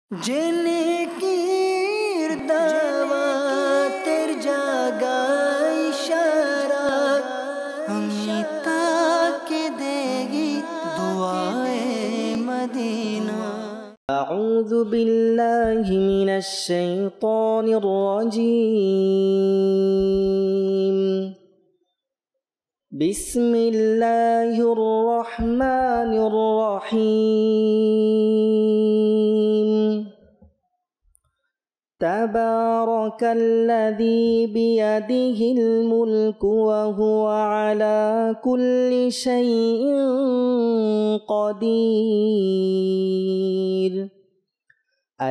জেনে কির দাওয়াতের জাগায় ইশারা আমি তাকে দেগি দুআয়ে মদিনা। أعوذ بالله من الشيطان الرجيم. بسم الله الرحمن الرحيم. تبارك الذي بيده الملك وهو على كل شيء قدير.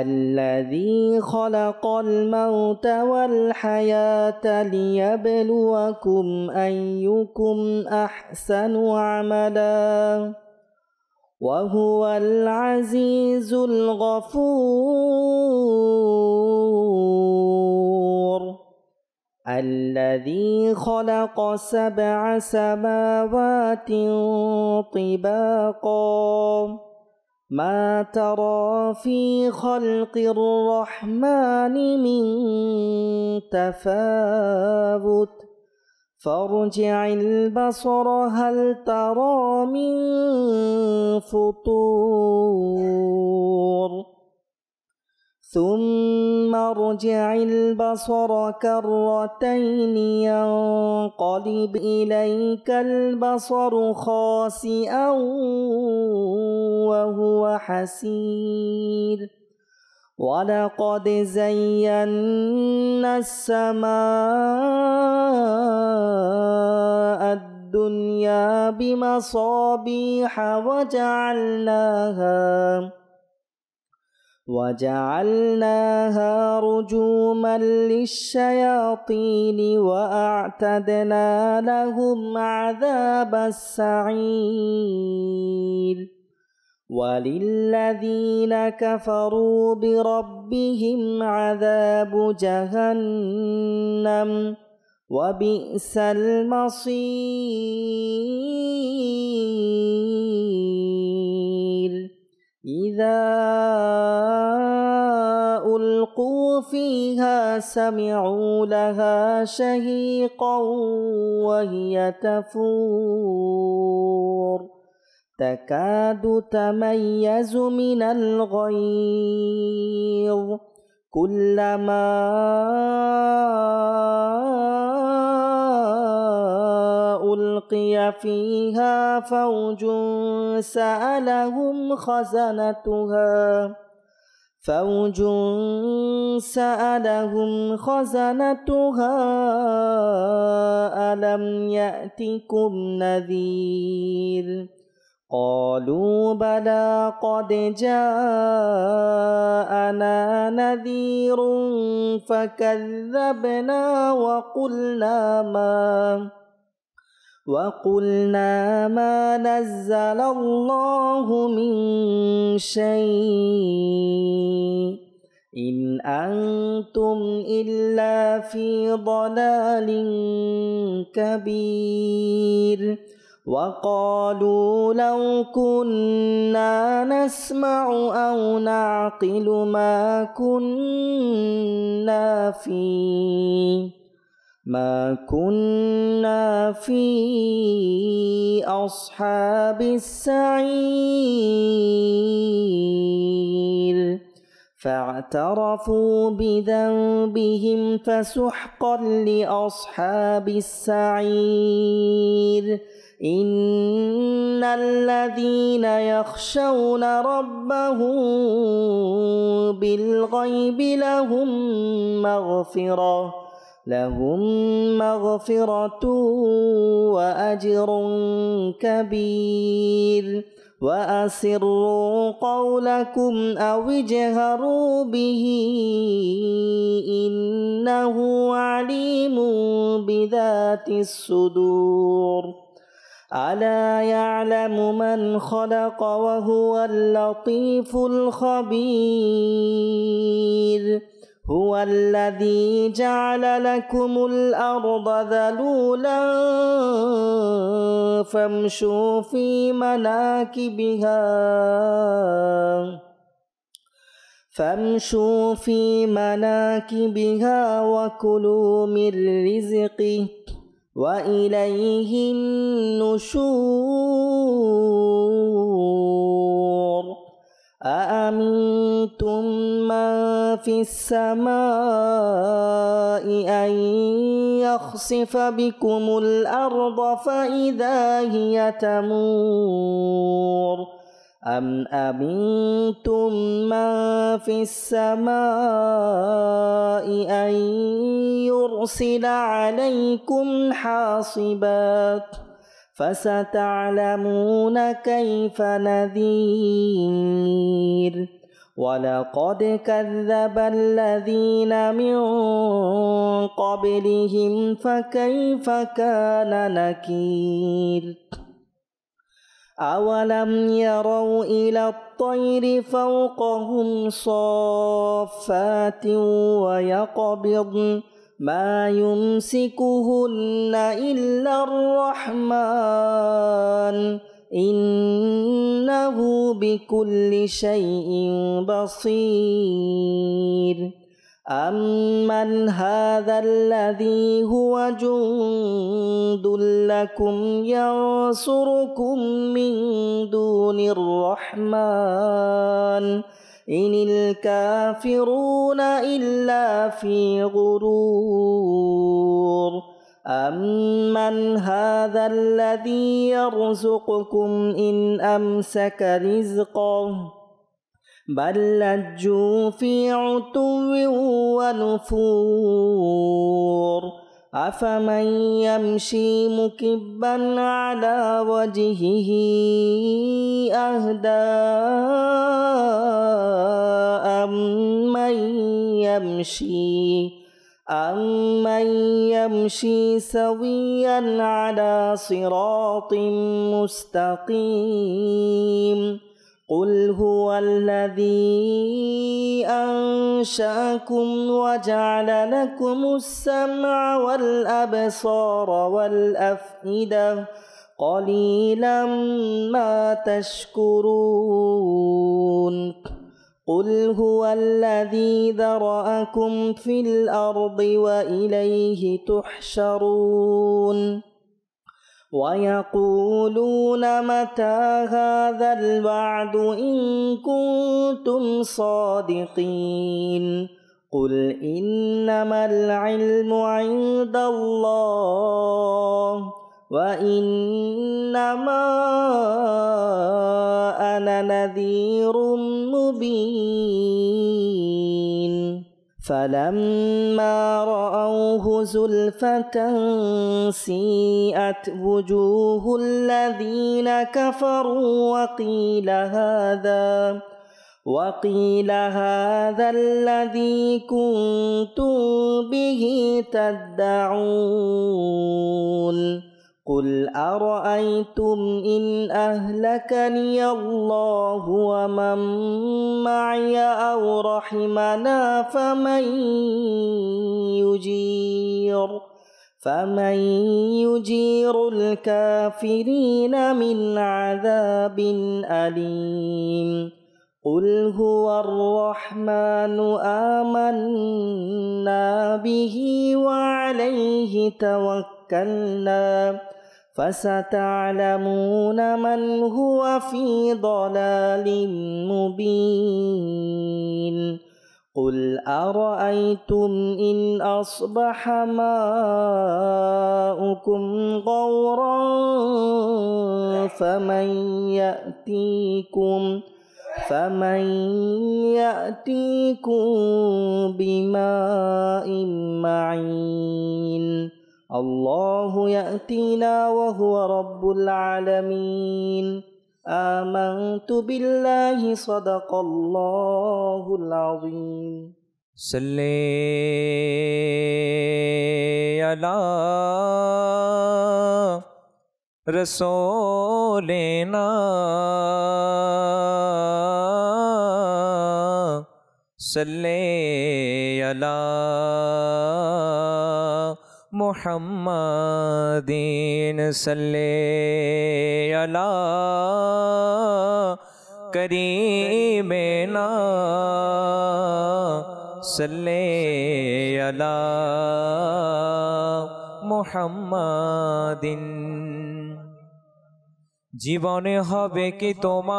الذي خلق الموت والحياة ليبلوكم أيكم أحسن عملا وهو العزيز الغفور. الذي خلق 7 سماوات طباقا ما ترى في خلق الرحمن من تفاوت فارجع البصر هل ترى من فطور ثم ارجع البصر كرتين ينقلب إليك البصر خاسئا وهو حسير. ولقد زينا السماء الدنيا بمصابيح وجعلناها رجوما للشياطين وأعتدنا لهم عذاب السعير. وللذين كفروا بربهم عذاب جهنم وبئس المصير. إذا ألقوا فيها سمعوا لها شهيقا وهي تفور تكاد تميز من الغيظ كلما ألقي فيها فوج سألهم خزنتها ألم يأتكم نذير قالوا بلى قد جاءنا نذير فكذبنا وقلنا ما نزل الله من شيء إن أنتم إلا في ضلال كبير. وقالوا لو كنا نسمع أو نعقل ما كنا في أصحاب السعير. فاعترفوا بذنبهم فسحقا لأصحاب السعير. إن الذين يخشون ربهم بالغيب لهم مغفرة وأجر كبير. وأسروا قولكم أو اجهروا به إنه عليم بذات الصدور. ألا يعلم من خلق وهو اللطيف الخبير. هو الذي جعل لكم الأرض ذلولا فامشوا في مناكبها فامشوا في مناكبها وكلوا من رزقه وإليه النشور أأمنتم من في السماء أن يخسف بكم الأرض فإذا هي تمور أم أمنتم من في السماء أن يرسل عليكم حاصبا فستعلمون كيف نذير ولقد كذب الذين من قبلهم فكيف كان نكير أولم يروا إلى الطير فوقهم صافات ويقبضن ما يمسكهن إلا الرحمن إنه بكل شيء بصير أمن هذا الذي هو جند لكم ينصركم من دون الرحمن إن الكافرون إلا في غرور أمن هذا الذي يرزقكم إن أمسك رزقه بل لجوا في عتو ونفور أفمن يمشي مكبا على وجهه أهدى أمن يمشي سويا على صراط مستقيم قل هو الذي أنشأكم وجعل لكم السمع والأبصار والأفئدة قليلا ما تشكرون قل هو الذي ذرأكم في الأرض وإليه تحشرون ويقولون متى هذا الوعد إن كنتم صادقين قل إنما العلم عند الله وإنما أنا نذير مبين فلما رأوه زلفة سيئت وجوه الذين كفروا وقيل هذا الذي كنتم به تدعون قل أرأيتم إن أهلكني الله ومن معي أو رحمنا فمن يجير الكافرين من عذاب أليم قل هو الرحمن آمنا به وعليه توكلنا فستعلمون من هو في ضلال مبين قل أرأيتم إن أصبح ماؤكم غورا فمن يأتيكم بماء معين الله يأتينا وهو رب العالمين آمنت بالله صدق الله العظيم صلی علی رسولنا صلی علی محمدین صلی علی करीमेना सल्ले अला मुहम्मदिन। জীবনে হবে কি তোমার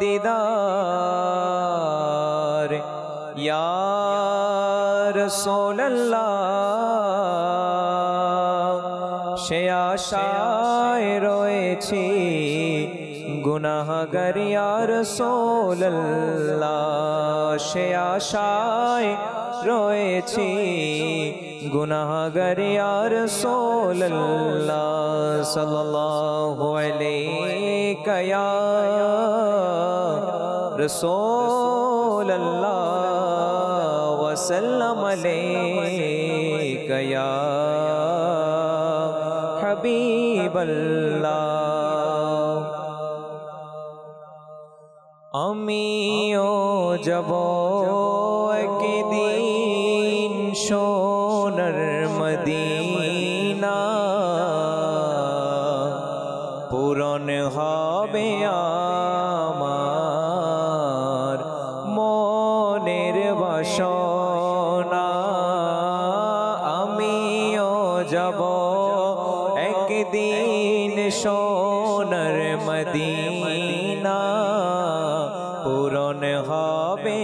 দিদার ইয়া রাসূলুল্লাহ, সে আশায় রয়েছি গুনাহগার ইয়া রাসূলুল্লাহ, সে আশায় রয়েছি গুনাহগার ইয়া রাসূলুল্লাহ। সাল্লাল্লাহু আলাইকা ইয়া রাসূলুল্লাহ ওয়া সাল্লাম আলাইকা ইয়া হাবিবাল্লাহ। আমিও যাব একদিন সোনার মদিনা, পূরণ হবে আমার মনের বাসনা। আমিও যাব একদিন সোনার মদিনা, পূরণ হবে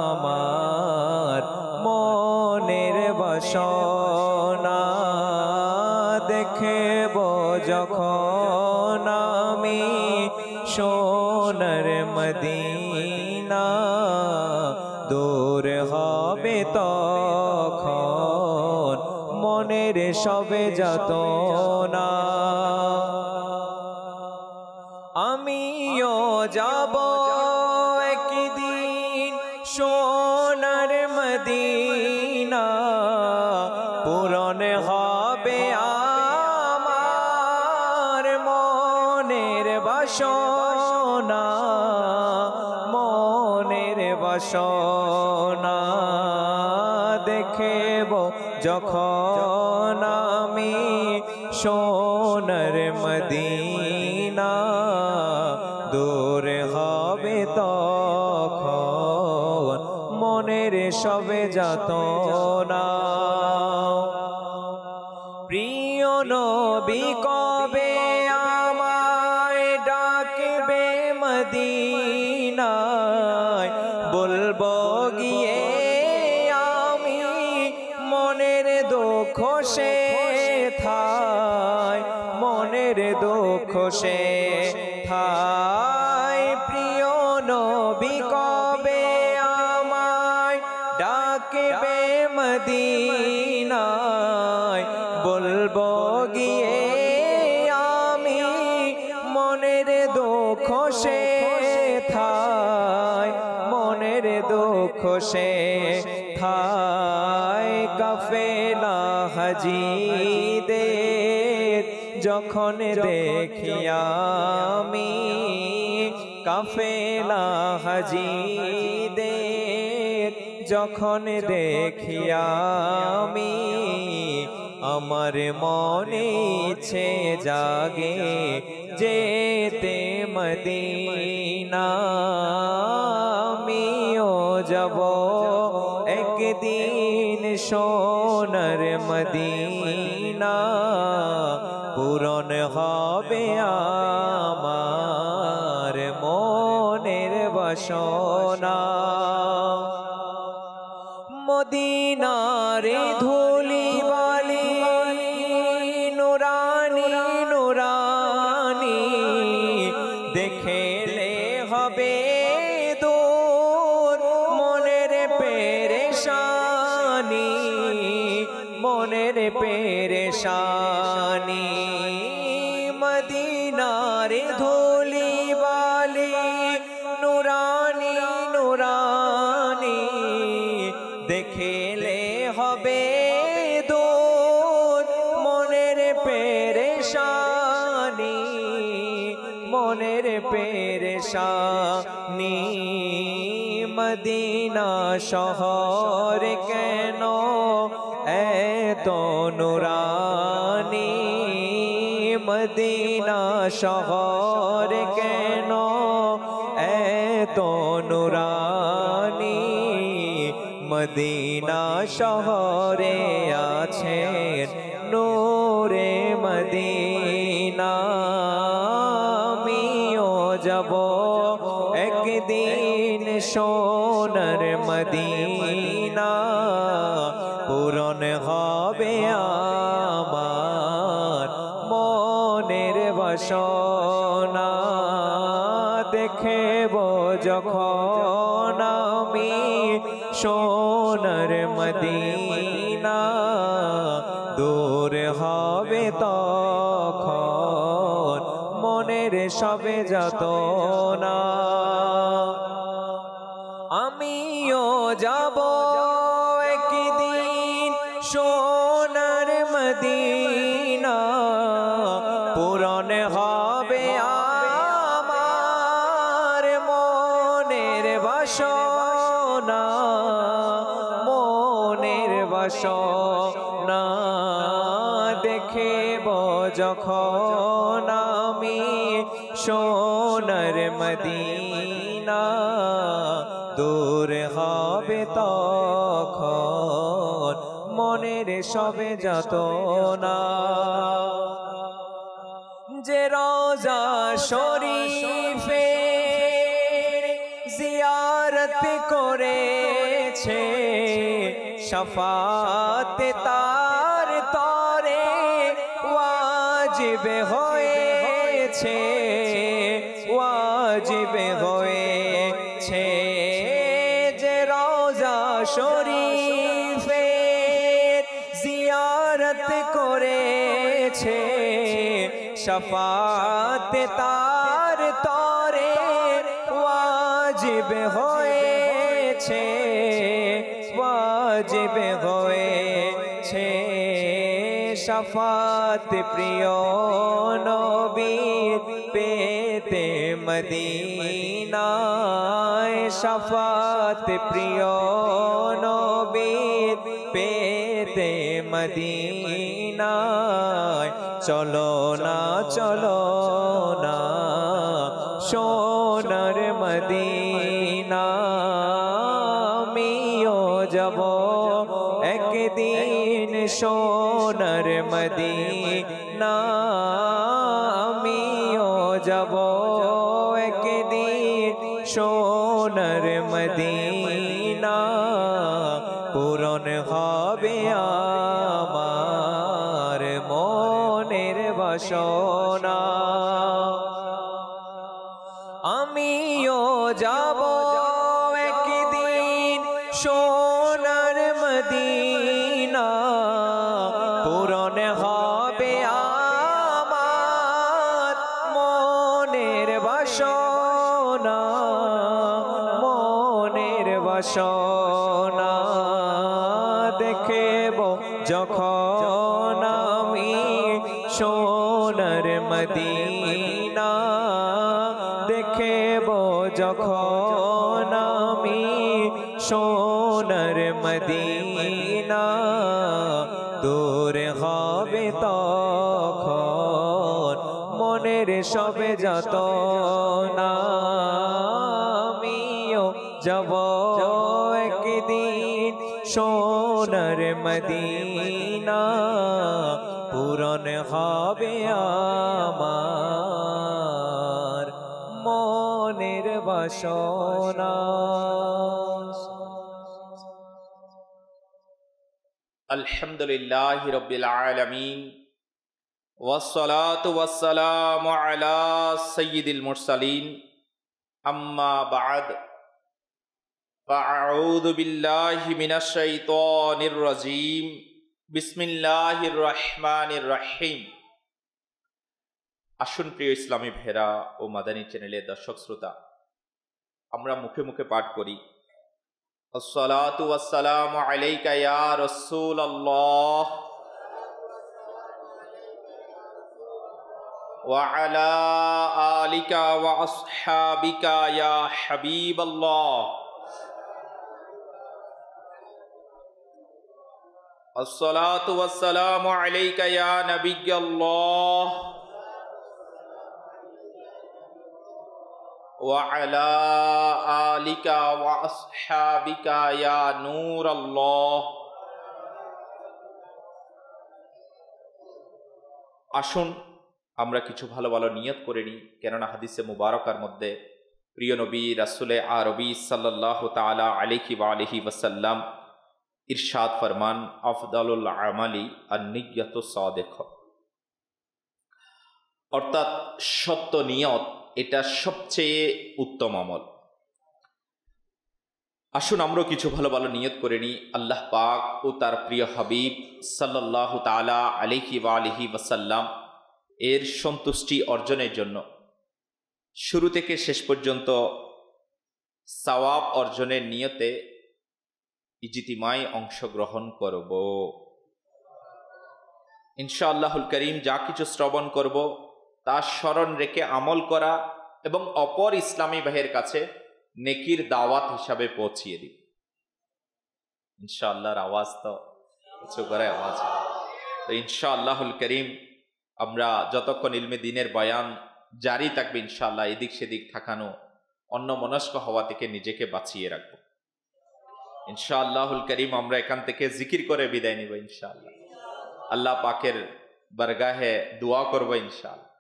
আমার মনের বাসনা। দেখব যখন আমি সোনার মদিনা, দূর হবে তখন মনের সবে যাতনা। আমিও যাব একদিন সোনার মদিনা, পূরণ হবে আমার মনের বাসনা, মনের বাসনা। দেখব যখন আমি সোনার মদিনা, দূর হবে তখন মনের সবে যাতনা। প্রিয় নবী কবে আমায় ডাকবে মদিনায়, বলবো গিয়ে আমি মনের দুঃখ সে থায়, মনের দুঃখ সে থায়। প্রিয় নবী কবে আমায় ডাকবে মদিনায়, বলবো গিয়ে আমি মনের দুঃখ সে থায়, মনের দুঃখ সে থায়। কাফেলা হাজিদের যখন দেখি আমি, কাফেলা হাজিদের যখন দেখি আমি, আমার মনে ইচ্ছে জাগে যেতে মদিনা। আমিও যাব একদিন সোনার মদিনা, পূরণ হবে আমার মনের বাসনা। মদিনার ধুলি বালি নুরানি নুরানি, দেখলে হবে দূর মনের পেরেশানি, মনের পেরেশানি। মদিনার ধুলি বালি নুরানি নুরানি, দেখলে হবে দূর মনের পেরেশানি, মনের পেরেশানি। মদিনা শহর কেন এত নুরানি, মদিনা শহরে কেন এত নুরানি মদিনা শহরে আছেন নূরে মদিনা আমিও যাব একদিন সোনার মদিনা পূরণ হবে আমার মনের বাসনা দেখব যখন আমি সোনার মদিনা দূর হবে তখন মনের সবে যাতনা আমিও যাব একদিন সোনার মদিনা পূরণ হবে আমার মনের বাসনা মনের বাসনা দেখব যখন আমি সোনার মদিনা দূর হবে তখন মনের সবে যাতনা যে রোজা শরীফে জিয়ারত করেছে শাফাত তার তরে ওয়াজিব হয়েছে ওয়াজিব হয়েছে যে রোজা শরীফে জিয়ারত করেছে শাফাত তার তরে ওয়াজিব হয়েছে ওয়াজিব হয়েছে শাফাত প্রিয় নবীর পেতে মদিনায় শাফাত প্রিয় নবীর পেতে মদিনায় চলো না সোনার মদিনা আমিও যাব একদিন সোনার মদিনা আমিও যাব একদিন সোনার মদিনা পূরণ হবে আমার মনের বাসনা আমিও যাব একদিন সোনার মদিনা পূরণ হবে আমার মনের বাসনা মনের বাসনা দেখব যখন আমি সোনার মদিনা দেখব যখন আমি সোনার মদিনা দূর হবে তখন মনের সবে যাতনা আমিও যাব একদিন সোনার মদিনা পূরণ হবে আমার মনের বাসনা আলহামদুলিল্লাহি রাব্বিল আলামিন ওয়াসসালাতু ওয়াসসালামু আলা সাইয়্যিদিল মুরসালিন আম্মা বা'দ ফাআউযু বিল্লাহি মিনাশ শাইতানির রাজীম বিসমিল্লাহির রহমানির রহিম আসুন প্রিয় ইসলামী ভেরা ও মাদানী চ্যানেলের দর্শক শ্রোতা আমরা মুখে মুখে পাঠ করি আসসালাতু ওয়াসসালামু আলাইকা ইয়া রাসূলুল্লাহ ওয়া আলা আলিকা ওয়া আসহাবিকা ইয়া হাবিবাল্লাহ আসসালাতু ওয়াসসালামু আলাইকা ইয়া নাবিয়্যাল্লাহ وعلى آلك وأصحابك يا نور الله। আসুন আমরা কিছু ভালো ভালো নিয়ত করে নিই, কেননা হাদিসে মুবারকার মধ্যে প্রিয় নবী রাসূলে আরবি সাল্লাল্লাহু তাআলা আলাইহি ওয়া আলিহি ওয়াসাল্লাম ইরশাদ ফরমান, আফদালুল আমালি আন-নিয়্যাতু সাদিকা, অর্থাৎ সত্য নিয়ত এটা সবচেয়ে উত্তম আমল। আসুন আমরা কিছু ভালো ভালো নিয়ত করে নিই আল্লাহ পাক ও তার প্রিয় হাবিব সাল্লাল্লাহু তাআলা আলাইহি ওয়া আলিহি ওয়াসাল্লাম এর সন্তুষ্টি অর্জনের জন্য শুরু থেকে শেষ পর্যন্ত সওয়াব অর্জনের নিয়তে ইজতিমায় অংশগ্রহণ করব। ইনশাআল্লাহুল করিম যা কিছু শ্রবণ করব তা স্মরণ রেখে আমল করা এবং অপর ইসলামী ভাইয়ের কাছে নেকির দাওয়াত হিসাবে পৌঁছিয়ে দিই। ইনশাআল্লাহর আওয়াজ তো কিছু করে আওয়াজ। তো ইনশাআল্লাহুল করিম আমরা যতক্ষণ ইলমে দ্বীনের বয়ান জারি থাকবে ইনশাআল্লাহ এদিক সেদিক থাকানো, অন্য মনস্ক হওয়া থেকে নিজেকে বাঁচিয়ে রাখবো। ইনশাআল্লাহুল করিম আমরা এখান থেকে জিকির করে বিদায় নিব ইনশাআল্লাহ। আল্লাহ পাকের বারগাহে দোয়া করবো ইনশাআল্লাহ।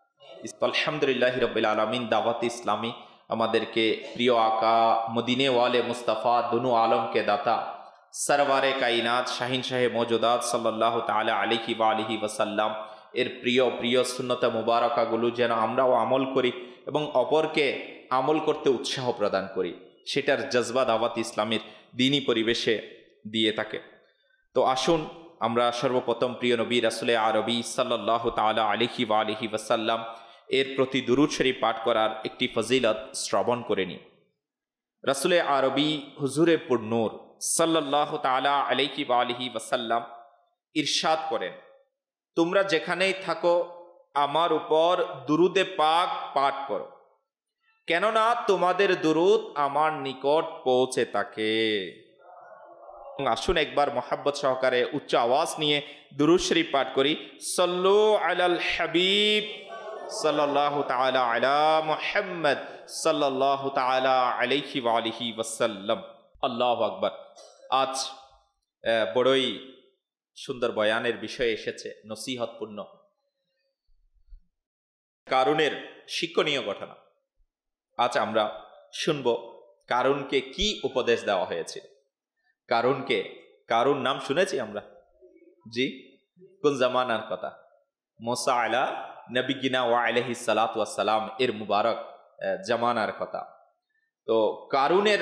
আলহামদুলিল্লাহি রাব্বিল আলামিন দাওয়াত ইসলামী আমাদেরকে প্রিয় আকা মদিনে ওয়ালে মুস্তাফা দুনু আলম के दाता सरवारे कायनात शाहीन शाह मौजूदात सल्लल्लाहु ताआला अलैहि वा आलिहि वसल्लम এর প্রিয় প্রিয় সুন্নত মুবারাকাগুলো যেন আমরাও আমল করি এবং অপরকে আমল করতে উৎসাহ প্রদান করি, সেটার জজবা দাওয়াত ইসলামের দ্বীনি পরিবেশে দিয়ে থাকে। তো আসুন আমরা সর্বপ্রথম প্রিয় নবী রাসূলে আরবি সাল্লাল্লাহু তাআলা আলাইহি ওয়া আলিহি ওয়াসাল্লাম এর প্রতি দুরূদ শরীফ পাঠ করার একটি ফজিলত শ্রবণ করে নিই। রাসূলে আরবি হুজুরে পুরনূর সাল্লাল্লাহু তাআলা আলাইহি ওয়া আলিহি ওয়াসাল্লাম ইরশাদ করেন, তোমরা যেখানেই থাকো আমার উপর দুরুদে পাক পাঠ করো, কেননা তোমাদের দুরুদ আমার নিকট পৌঁছে থাকে। আসুন একবার মোহাব্বত সহকারে উচ্চ আওয়াজ নিয়ে দুরূদ শরীফ পাঠ করি। সল্লু আলাল হাবিব সাল্লাল্লাহু তাআলা আলা মুহাম্মদ সাল্লাল্লাহু তাআলা আলাইহি ওয়া আলিহি ওয়াসাল্লাম। আল্লাহু আকবার। আজ বড়ই সুন্দর বয়ানের বিষয় এসেছে, নসিহতপূর্ণ কারুনের শিক্ষণীয় ঘটনা। আজ আমরা শুনব কারুনকে কি উপদেশ দেওয়া হয়েছিল। কারুন নাম শুনেছি আমরা, জি, কোন জামানার কথা? মুসা আলা নবিয়িনা ওয়া আলাইহিস সালাতু ওয়াস সালাম এর মুবারক জামানার কথা। তো কারুনের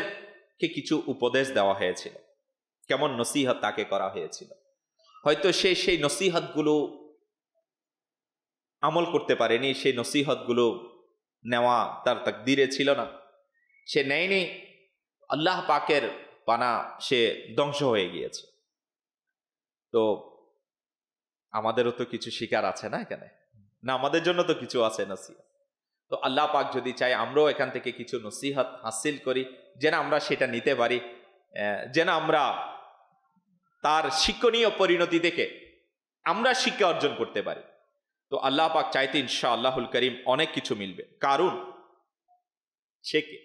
কে কিছু উপদেশ দেওয়া হয়েছিল, কেমন নসিহত তাকে করা হয়েছিল। হয়তো সে সেই নসিহতগুলো আমল করতে পারেনি, সেই নসিহতগুলো নেওয়া তার তাকদীরে ছিল না, সে নেয়নি, আল্লাহ পাকের পানা সে ধ্বংস হয়ে গিয়েছে। তো আমাদেরও তো কিছু শিকার আছে না এখানে, না আমাদের জন্য তো কিছু আছে নসিহত। তো আল্লাহ পাক যদি চাই আমরাও এখান থেকে কিছু নসিহত হাসিল করি, যেন আমরা সেটা নিতে পারি, যেন আমরা তার শিক্ষণীয় পরিণতি থেকে আমরা শিক্ষা অর্জন করতে পারি। তো আল্লাহ পাক চাইতে ইনশাআল্লাহুল করিম অনেক কিছু মিলবে। কারণ সে কে?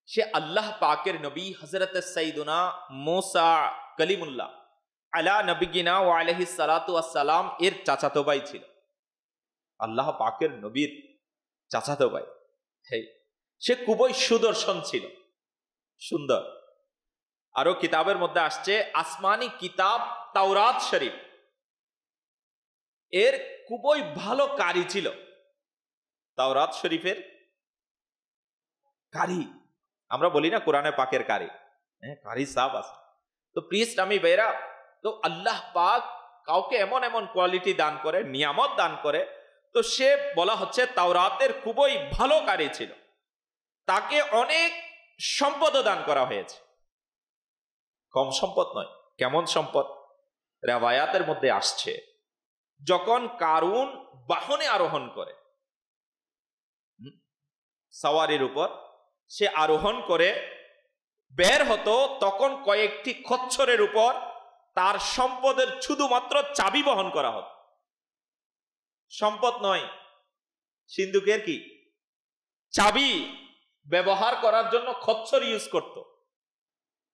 সে আল্লাহ পাকের নবী হযরত সাইয়্যিদুনা মুসা কলিমুল্লাহ আলা নবিয়িনা ওয়া আলাইহিস সালাতু ওয়াস সালাম এর চাচাতো ভাই ছিল। আল্লাহ পাকের নবীর চাচাতো ভাই। সে খুবই সুদর্শন ছিল, সুন্দর। আরো কিতাবের মধ্যে আসছে আসমানি কিতাব তাওরাত শরীফ এর খুবই ভালো কারি ছিল। তাওরাত শরীফের কারি, আমরা বলি না কোরআনে পাকের কারি, কারি সাহেব আছে। তো প্রিয় ইসলামী ভাইরা, তো আল্লাহ পাক কাউকে এমন এমন কোয়ালিটি দান করে, নিয়ামত দান করে, তো সে বলা হচ্ছে তাওরাতের খুবই ভালো কারি ছিল। তাকে অনেক সম্পদ দান করা হয়েছে, কম সম্পদ নয়। কেমন সম্পদ? রিওয়ায়াতের মধ্যে আসছে যখন কারুন বাহনে আরোহণ করে, সওয়ারির উপর সে আরোহণ করে বের হতো, তখন কয়েকটি খচ্চরের উপর তার সম্পদের শুধুমাত্র চাবি বহন করা হতো। সম্পদ নয়, সিন্ধুকের কি চাবি, ব্যবহার করার জন্য খচ্চর ইউজ করত।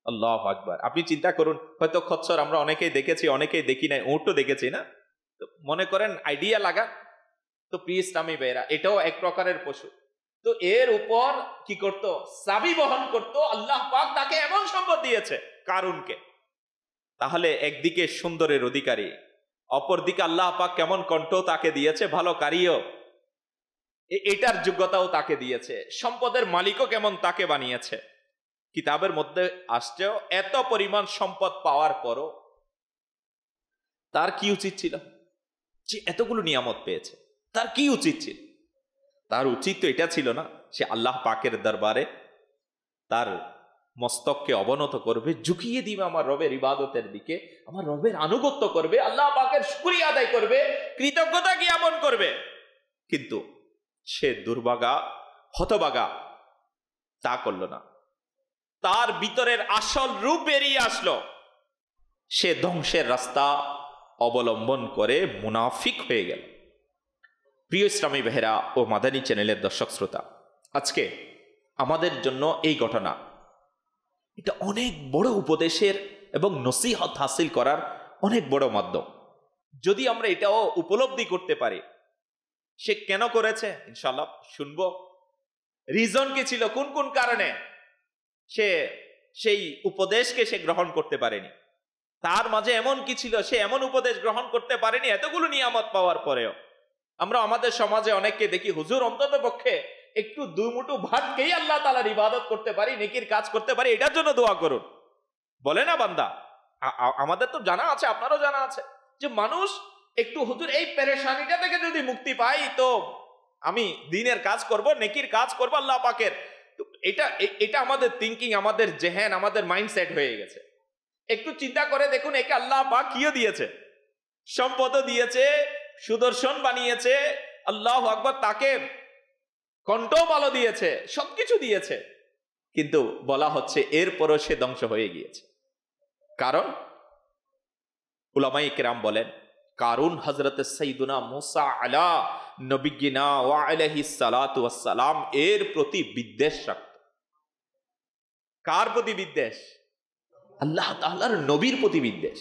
আল্লাহু আকবার। আপনি চিন্তা করুন, হয়তো খচ্চর আমরা অনেকেই দেখেছি, অনেকেই দেখি নাই, উটও দেখেছি না? তো মনে করেন আইডিয়া লাগা। তো প্রিয় ইসলামী ভাইরা, এটাও এক প্রকারের পশু। তো এর উপর কি করত? চাবি বহন করত। আল্লাহ পাক তাকে এমন সম্পদ দিয়েছে কারুনকে। তাহলে একদিকে সুন্দরের অধিকারী, অপরদিকে আল্লাহ পাক কেমন কণ্ঠ তাকে দিয়েছে, ভালো কারিও, এটার যোগ্যতাও তাকে দিয়েছে, সম্পদের মালিকও কেমন তাকে বানিয়েছে। কিতাবের মধ্যে আসছেও এত পরিমাণ সম্পদ পাওয়ার পরও তার কি উচিত ছিল? যে এতগুলো নিয়ামত পেয়েছে, তার কি উচিত ছিল? তার উচিত তো এটা ছিল না সে আল্লাহ পাকের দরবারে তার মস্তককে অবনত করবে, ঝুঁকিয়ে দিবে আমার রবের ইবাদতের দিকে, আমার রবের আনুগত্য করবে, আল্লাহ পাকের শুকরিয়া আদায় করবে, কৃতজ্ঞতা জ্ঞাপন করবে। কিন্তু সে দুর্ভাগা, হতভাগা, তা করল না। তার ভিতরের আসল রূপ বেরিয়ে আসলো। সে ধ্বংসের রাস্তা অবলম্বন করে মুনাফিক হয়ে গেল। প্রিয় ইসলামী বেহেরা ও মাদানী চ্যানেলের দর্শক শ্রোতা, আজকে আমাদের জন্য এই ঘটনা এটা অনেক বড় উপদেশের এবং নসিহত হাসিল করার অনেক বড় মাধ্যম। যদি আমরা এটাও উপলব্ধি করতে পারি সে কেন করেছে, ইনশাআল্লাহ শুনবো রিজন কি ছিল, কোন কোন কারণে সে সেই উপদেশকে সে গ্রহণ করতে পারেনি, তার মাঝে এমন কি ছিল সে এমন উপদেশ গ্রহণ করতে পারেনি এতগুলো নিয়ামত পাওয়ার পরেও। আমরা আমাদের সমাজে অনেককে দেখি, হুজুর অন্তত পক্ষে একটু দুমুঠো ভাত খেয়ে আল্লাহ তাআলার ইবাদত করতে পারি, নেকির কাজ করতে পারি, এটার জন্য দোয়া করুন, বলে না বান্দা? আমাদের তো জানা আছে, আপনারও জানা আছে যে মানুষ একটু হুজুর এই পেরেশানিটা থেকে যদি মুক্তি পাই তো আমি দিনের কাজ করব, নেকির কাজ করব আল্লাহ পাকের। তো এটা আমাদের থিঙ্কিং, আমাদের জেহেন, আমাদের মাইন্ডসেট হয়ে গেছে। একটু চিন্তা করে দেখুন, একে আল্লাহ পাক কিও দিয়েছে, সম্পদও দিয়েছে, সুদর্শন বানিয়েছে, আল্লাহু আকবার, তাকে কণ্ঠ ভালো দিয়েছে, সবকিছু দিয়েছে, কিন্তু বলা হচ্ছে এরপরও সে ধ্বংস হয়ে গিয়েছে। কারণ উলামায়ে কেরাম বলেন, কারুন হযরত সাইয়্যিদুনা মুসা আলা নবিয়িনা ওয়া আলাইহিস সালাতু ওয়াস সালাম এর প্রতি বিদ্বেষ রাখত। কার প্রতি বিদ্বেষ? আল্লাহ তাআলার নবীর প্রতি বিদ্বেষ।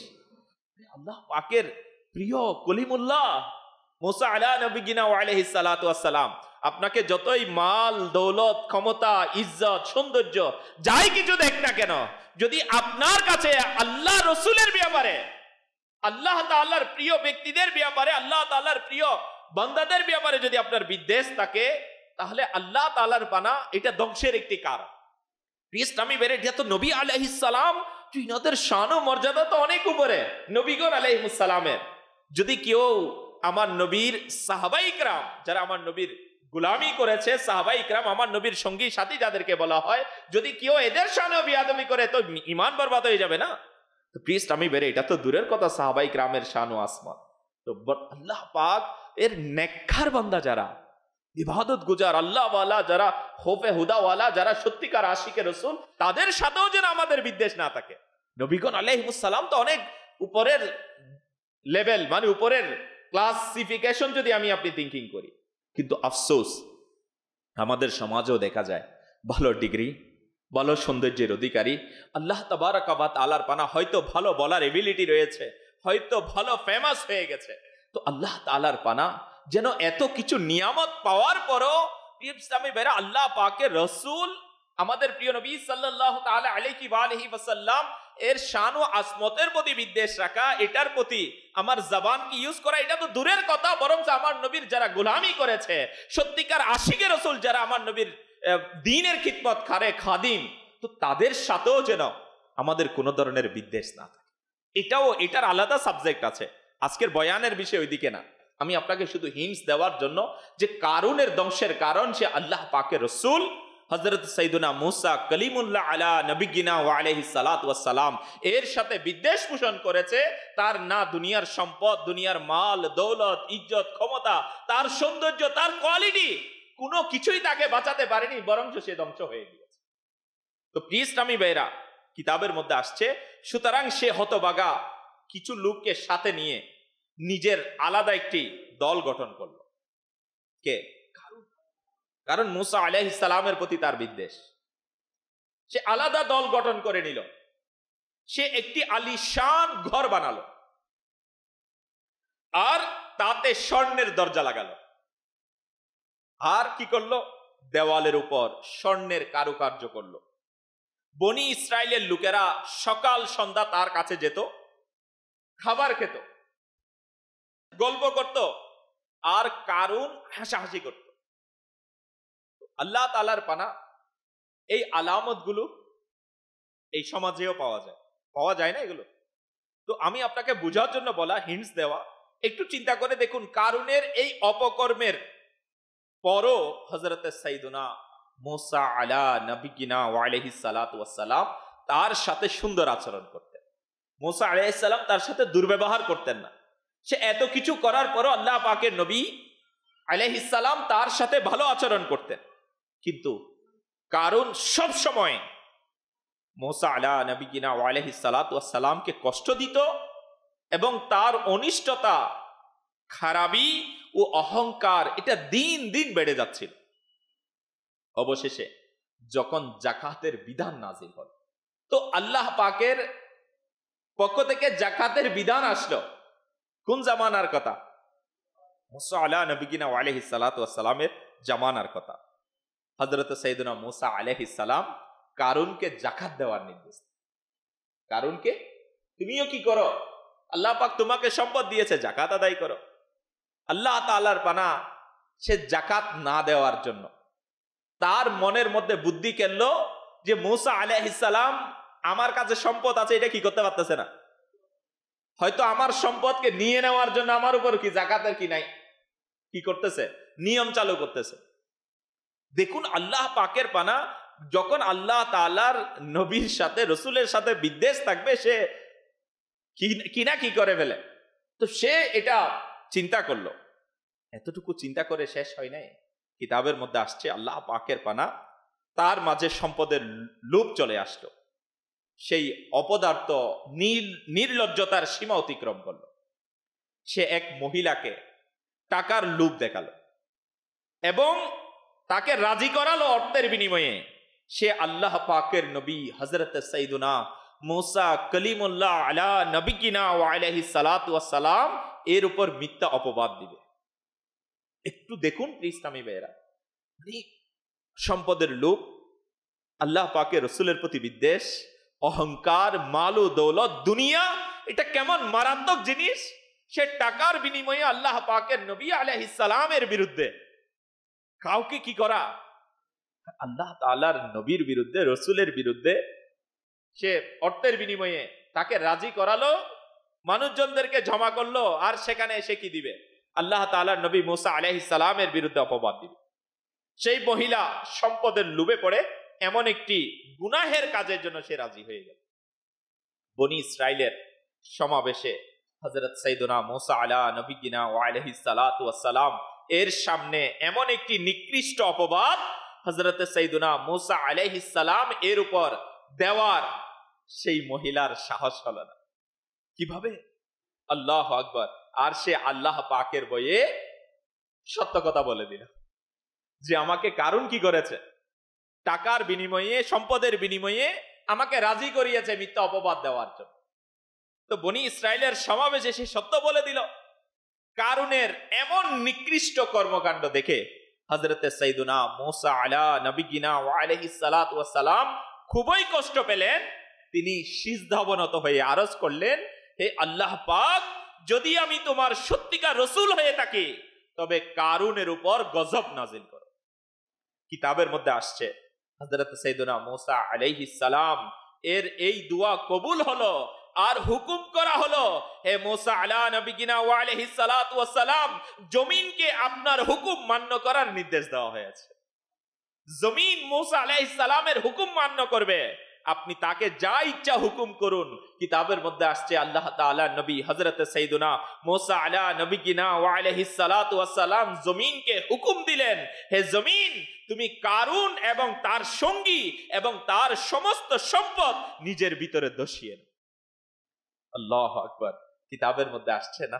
আল্লাহ পাকের প্রিয় কলিমুল্লাহ মুসা আলা নবিয়িনা ওয়া আলাইহিস সালাতু ওয়াস সালাম, আপনাকে যতই মাল দৌলত, ক্ষমতা, ইজ্জত, সৌন্দর্য যাই কিছু দেখ না কেন, যদি আপনার কাছে আল্লাহ রসুলের ব্যাপারে, আল্লাহ তাআলার প্রিয় ব্যক্তিদের ব্যাপারে, আল্লাহ তাআলার প্রিয় বান্দাদের ব্যাপারে যদি আপনার বিদ্বেষ থাকে, তাহলে আল্লাহ তাআলার বানা এটা ধ্বংসের একটি কারণ। ইসলামী বেরে তো নবী আলাইহিস সালাম, ইনাদের শান ও মর্যাদা তো অনেক উপরে নবীগণ আলাইহিস সালামের। যদি কেউ আমার নবীর সাহাবায়ে ইকরাম, যারা আমার নবীর গোলামি করেছে, সাহাবায়ে ইকরাম আমার নবীর সঙ্গী সাথী যাদেরকে বলা হয়, যদি কেউ এদের শানে বিয়াদবি করে তো ঈমান বরবাদ হয়ে যাবে না? তো প্রিয় ইসলামী বেরে এটা তো দূরের কথা, সাহাবায়ে ইকরামের শান ও আসমান। তো আল্লাহ পাক এর নেককার বান্দা যারা, ইবাদত গুজার আল্লাহ ওয়ালা যারা, খৌফে হুদা ওয়ালা যারা, সত্যিকার আশিকে রাসূল, তাদের সাথেও যেন আমাদের বিদ্বেষ না থাকে। নবীগণ আলাইহিস সালাম তো অনেক উপরের লেভেল, মানে উপরের ক্লাসিফিকেশন যদি আপনি থিঙ্কিং করি, কিন্তু আফসোস আমাদের সমাজেও দেখা যায় ভালো ডিগ্রি, ভালো সৌন্দর্যের অধিকারী, আল্লাহ তাবারাকা ওয়া তাআলার পানা, হয়তো ভালো বলার এবিলিটি রয়েছে, হয়তো ভালো ফেমাস হয়ে গেছে, তো আল্লাহ তাআলার পানা যেন এত কিছু নিয়ামত পাওয়ার পরও ইসলামী বেরা আল্লাহ পাকের রসুল, আমাদের প্রিয় নবী সাল্লাল্লাহু তাআলা আলাইহি ওয়া আলিহি ওয়াসাল্লাম এর শান ও আজমতের প্রতি বিদ্বেষ রাখা, এটার প্রতি আমার জবান কি ইউজ করা, এটা তো দূরের কথা, বরং আমার নবীর যারা গোলামি করেছে, সত্যিকার আশিকে রসুল যারা আমার নবীর দ্বীনের খিদমত করে খাদিম, তো তাদের সাথেও যেন আমাদের কোনো ধরনের বিদ্বেষ না থাকে। এটার আলাদা সাবজেক্ট আছে, আজকের বয়ানের বিষয় ওইদিকে না। আমি আপনাকে শুধু হিন্টস দেওয়ার জন্য যে কারুনের ধ্বংসের কারণ সে আল্লাহ পাকের রসুল হযরত সাইয়্যিদুনা মুসা কালিমুল্লাহ আলা নবিয়িনা ওয়া আলাইহিস সালাতু ওয়াস সালাম এর সাথে বিদ্বেষ পোষণ করেছে। তার না দুনিয়ার সম্পদ, দুনিয়ার মাল দৌলত, ইজ্জত, ক্ষমতা, তার সৌন্দর্য, তার কোয়ালিটি, কোনো কিছুই তাকে বাঁচাতে পারেনি, বরং সে ধ্বংস হয়ে গিয়েছে। তো প্রিয় ইসলামী ভাইরা, কিতাবের মধ্যে আসছে, সুতরাং সে হতভাগা কিছু লোককে সাথে নিয়ে নিজের আলাদা একটি দল গঠন করলো। কে? কারণ মুসা আলাইহিস সালামের প্রতি তার বিদ্বেষ। সে আলাদা দল গঠন করে নিল, সে একটি আলিশান ঘর বানালো আর তাতে স্বর্ণের দরজা লাগালো। আর কি করলো? দেওয়ালের উপর স্বর্ণের কারুকার্য করলো। বনি ইসরায়েলের লোকেরা সকাল সন্ধ্যা তার কাছে যেত, খাবার খেত, গল্প করত, আর কারুন হাসাহাসি করত। আল্লাহ তাআলার পানা এই আলামতগুলো এই সমাজেও পাওয়া যায় না এগুলো। তো আমি আপনাকে বোঝার জন্য বলা, হিন্টস দেওয়া। একটু চিন্তা করে দেখুন, কারুনের এই অপকর্মের পরও হযরত সাইয়্যিদুনা মুসা আলা নবিয়িনা ওয়া আলাইহিস সালাতু ওয়াস সালাম তার সাথে সুন্দর আচরণ করতেন। মুসা আলাইহিস সালাম তার সাথে দুর্ব্যবহার করতেন না। সে এত কিছু করার পরও আল্লাহ পাকের নবী আলাইহিস সালাম তার সাথে ভালো আচরণ করতেন। কিন্তু কারুন সব সময় মুসা আলা নবিয়িনা ওয়া আলাইহিস সালাতু ওয়াস সালামকে কষ্ট দিত এবং তার অনিষ্টতা, খারাপি ও অহংকার এটা দিন দিন বেড়ে যাচ্ছিল। অবশেষে যখন জাকাতের বিধান নাজিল হল, তো আল্লাহ পাকের পক্ষ থেকে জাকাতের বিধান আসলো কোন জামানার কথা? মুসা আলা নবিয়িনা ওয়া আলাইহিস সালাতু ওয়াস সালামের জামানার কথা। হযরত সাইয়্যিদুনা মুসা আলাইহিস সালাম কারুনকে জাকাত দেওয়ার নির্দেশ। কারুনকে, তুমিও কি করো? আল্লাহ পাক তোমাকে সম্পদ দিয়েছে, জাকাত আদায় করো। আল্লাহ তাআলার পানা, সে জাকাত না দেওয়ার জন্য তার মনের মধ্যে বুদ্ধি কেনলো যে মুসা আলাইহিস সালাম আমার কাছে সম্পদ আছে, এটা কি করতে পারতেছে না, হয়তো আমার সম্পদকে নিয়ে নেওয়ার জন্য আমার উপর কি জাকাতের কি নাই, কি করতেছে? নিয়ম চালু করতেছে। দেখুন আল্লাহ পাকের পানা, যখন আল্লাহ তাআলার নবীর সাথে, রসুলের সাথে বিদ্বেষ থাকবে, সে কি করে ফেলে। তো সে এটা চিন্তা করলো। এতটুকু চিন্তা করে শেষ হয় নাই, কিতাবের মধ্যে আসছে আল্লাহ পাকের পানা, তার মাঝে সম্পদের লোভ চলে আসলো। সেই অপদার্থ নির্লজ্জতার সীমা অতিক্রম করলো। সে এক মহিলাকে টাকার লোভ দেখালো এবং তাকে রাজি করালো অর্থের বিনিময়ে। সে আল্লাহ পাকের নবী হযরত সাইয়্যিদুনা মুসা কলিমুল্লাহ আলা নবিয়িনা ওয়া আলাইহিস সালাতু ওয়াস সালাম এর উপর মিথ্যা অপবাদ দিবে। একটু দেখুন ইসলামী ভাইয়েরা, সম্পদের লোভ, আল্লাহ পাকের রসুলের প্রতি বিদ্বেষ, অহংকার, মাল ও দৌলত, দুনিয়া, এটা কেমন মারাত্মক জিনিস। সে টাকার বিনিময়ে আল্লাহ পাকের নবী আলাইহিস সালামের বিরুদ্ধে কাউকে কি করা, আল্লাহ তাআলার নবীর বিরুদ্ধে, রসুলের বিরুদ্ধে সে অর্থের বিনিময়ে তাকে রাজি করালো, মানুষজনদেরকে জমা করলো, আর সেখানে এসে কি দিবে? আল্লাহ তাআলার নবী মুসা আলাইহিস সালামের বিরুদ্ধে অপবাদ দিবে। সেই মহিলা সম্পদের লোভে পড়ে এমন একটি গুনাহের কাজের জন্য সে রাজি হয়ে গেল। বনি ইসরাইলের সমাবেশে হযরত সাইয়্যিদুনা মুসা আলা নবিয়িনা ওয়া আলাইহিস সালাতু ওয়াস সালাম এর সামনে এমন একটি নিকৃষ্ট অপবাদ হযরত সাইয়্যিদুনা মুসা আলাইহিস সালাম এর উপর দেওয়ার সেই মহিলার সাহস হলো না। কিভাবে? আল্লাহু আকবার। আর সে আল্লাহ পাকের বয়ে সত্য কথা বলে দিল যে আমাকে কারুন কি করেছে, টাকার বিনিময়ে, সম্পদের বিনিময়ে আমাকে রাজি করিয়েছে মিথ্যা অপবাদ দেওয়ার জন্য। তো বনি ইসরায়েলের সমাবেশে সে সত্য বলে দিল। কারুনের এমন নিকৃষ্ট কর্মকাণ্ড দেখে হযরত সাইয়্যিদুনা মুসা আলা নবিয়িনা ওয়া আলাইহিস সালাতু ওয়াস সালাম খুবই কষ্ট পেলেন। তিনি সিজদা অবনত হয়ে আরজ করলেন, হে আল্লাহ পাক, যদি আমি তোমার সত্যিকার রসুল হয়ে থাকি তবে কারুনের উপর গজব নাজিল করো। কিতাবের মধ্যে আসছে হযরত সাইয়্যিদুনা মুসা আলাইহিস সালাম এর এই দোয়া কবুল হলো আর হুকুম করা হলো, হে মুসা আলা নবিয়িনা ওয়া আলাইহিস সালাতু ওয়াস সালাম, জমিনকে আপনার হুকুম মান্য করার নির্দেশ দেওয়া হয়েছে। জমিন মুসা আলাইহিস সালামের হুকুম মান্য করবে, আপনি তাকে যা ইচ্ছা হুকুম করুন। কিতাবের মধ্যে আসছে আল্লাহ তাআলা নবী হযরত সাইয়্যিদুনা মুসা আলা নবিয়িনা ওয়া আলাইহিস সালাতু ওয়াস সালাম জমিনকে হুকুম দিলেন, হে জমিন, তুমি কারুন এবং তার সঙ্গী এবং তার সমস্ত সম্পদ নিজের ভিতরে ধসিয়ে নাও। আল্লাহু আকবার। কিতাবের মধ্যে আসছে না,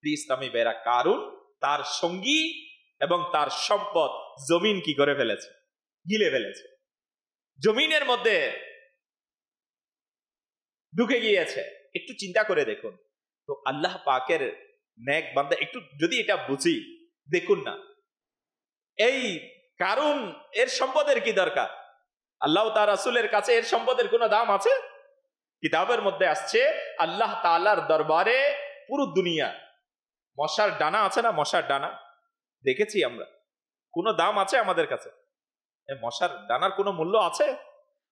ইসলামী বেরা, কারুন, তার সঙ্গী এবং তার সম্পদ জমিন কি করে ফেলেছে, গিলে ফেলেছে, জমিনের মধ্যে ঢুকে গিয়েছে। একটু চিন্তা করে দেখুন তো, আল্লাহ পাকের নেক বান্দা একটু যদি এটা বুঝি, দেখুন না এই কারুন এর সম্পদের কি দরকার? আল্লাহ তার রাসূলের কাছে এর সম্পদের কোনো দাম আছে? কিতাবের মধ্যে আসছে আল্লাহ তাআলার দরবারে পুরো দুনিয়া, মশার ডানা আছে না, মশার ডানা দেখেছি আমরা, কোনো দাম আছে আমাদের কাছে? মশার ডানার কোনো মূল্য আছে?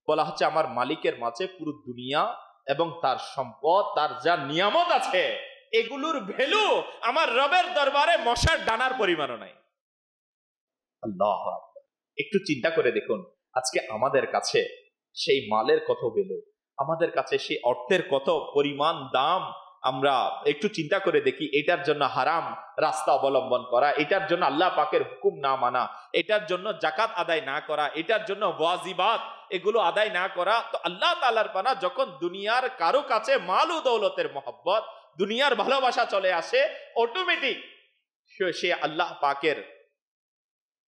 বলা হচ্ছে আমার মালিকের মাঝে পুরো দুনিয়া এবং তার সম্পদ, তার যা নিয়ামত আছে, এগুলোর ভ্যালু আমার রবের দরবারে মশার ডানার পরিমাণও নাই। আল্লাহ আকবার। একটু চিন্তা করে দেখুন, আজকে আমাদের কাছে সেই মালের কত ভ্যালু, আমাদের কাছে সেই অর্থের কত পরিমাণ দাম। আমরা একটু চিন্তা করে দেখি, এটার জন্য হারাম রাস্তা অবলম্বন করা, এটার জন্য আল্লাহ পাকের হুকুম না মানা, এটার জন্য জাকাত আদায় না করা, এটার জন্য ওয়াজিবাত এগুলো আদায় না করা। তো আল্লাহ তাআলার পানা যখন দুনিয়ার কারো কাছে মাল ও দৌলতের মহব্বত, দুনিয়ার ভালোবাসা চলে আসে, অটোমেটিক সে আল্লাহ পাকের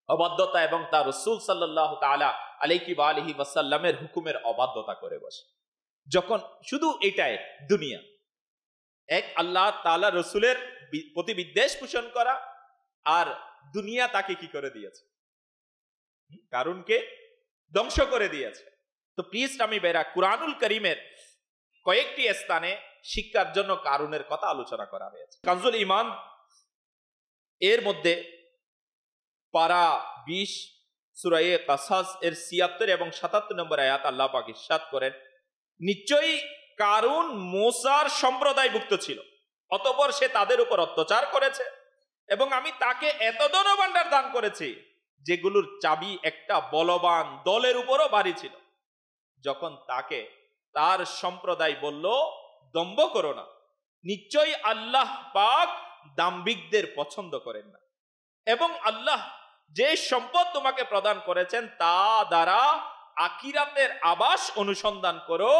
অবাধ্যতা এবং তার রাসূল সাল্লাল্লাহু তাআলা আলাইহি ওয়া আলিহি ওয়াসাল্লামের হুকুমের অবাধ্যতা করে বসে। যখন শুধু এটাই দুনিয়া, এক আল্লাহ তাআলা রাসূলের প্রতি বিদ্বেষ পোষণ করা, আর দুনিয়া তাকে কি করে দিয়েছে, কারুনকে ধ্বংস করে দিয়েছে। তো প্রিয় ইসলামী ভাইরা, কুরআনুল কারীমের কয়েকটি স্থানে শিক্ষার জন্য কারুনের কথা আলোচনা করা হয়েছে। কানজুল ঈমান এর মধ্যে পারা 20 সূরা কাসাস এর 76 এবং 77 নম্বর আয়াত আল্লাহ পাক ইরশাদ করেন, নিশ্চয়ই কারুন মূসার সম্প্রদায়ভুক্ত ছিল, অতঃপর সে তাদের উপর অত্যাচার করেছে এবং আমি তাকে এত ধনভাণ্ডার দান করেছি যেগুলোর চাবি একটা বলবান দলের উপরও ভারী ছিল। যখন তাকে তার সম্প্রদায় বলল, দম্ভ করো না, নিশ্চয়ই আল্লাহ পাক দাম্ভিকদের পছন্দ করেন না, এবং আল্লাহ যে সম্পদ তোমাকে প্রদান করেছেন তা দ্বারা আখিরাতের আবাস অনুসন্ধান করো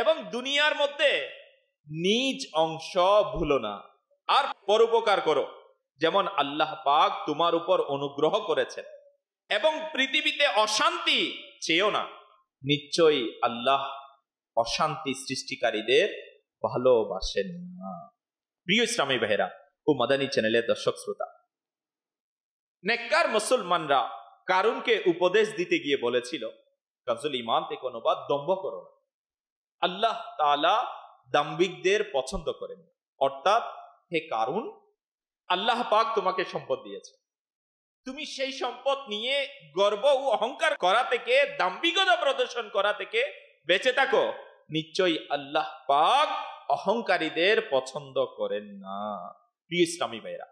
এবং দুনিয়ার মধ্যে নিজ অংশ ভুলো না, আর পরোপকার করো যেমন আল্লাহ পাক তোমার উপর অনুগ্রহ করেছেন, এবং পৃথিবীতে অশান্তি চেয়েও না, নিশ্চয়ই আল্লাহ অশান্তি সৃষ্টিকারীদের ভালোবাসেন না। প্রিয় ইসলামী ভাইরা ও মাদানী চ্যানেলের দর্শক শ্রোতা, নেককার মুসলমানরা কারুনকে উপদেশ দিতে গিয়ে বলেছিল, কানজুল ঈমান থেকে অনুবাদ, দম্ভ করো না, আল্লাহ তাআলা দাম্ভিকদের পছন্দ করেন। অর্থাৎ হে কারুন, আল্লাহ পাক তোমাকে সম্পদ দিয়েছে, তুমি সেই সম্পদ নিয়ে গর্ব ও অহংকার করা থেকে, দাম্ভিকতা প্রদর্শন করা থেকে বেঁচে থাকো, নিশ্চয়ই আল্লাহ পাক অহংকারীদের পছন্দ করেন না। প্রিয় ইসলামী ভাইরা,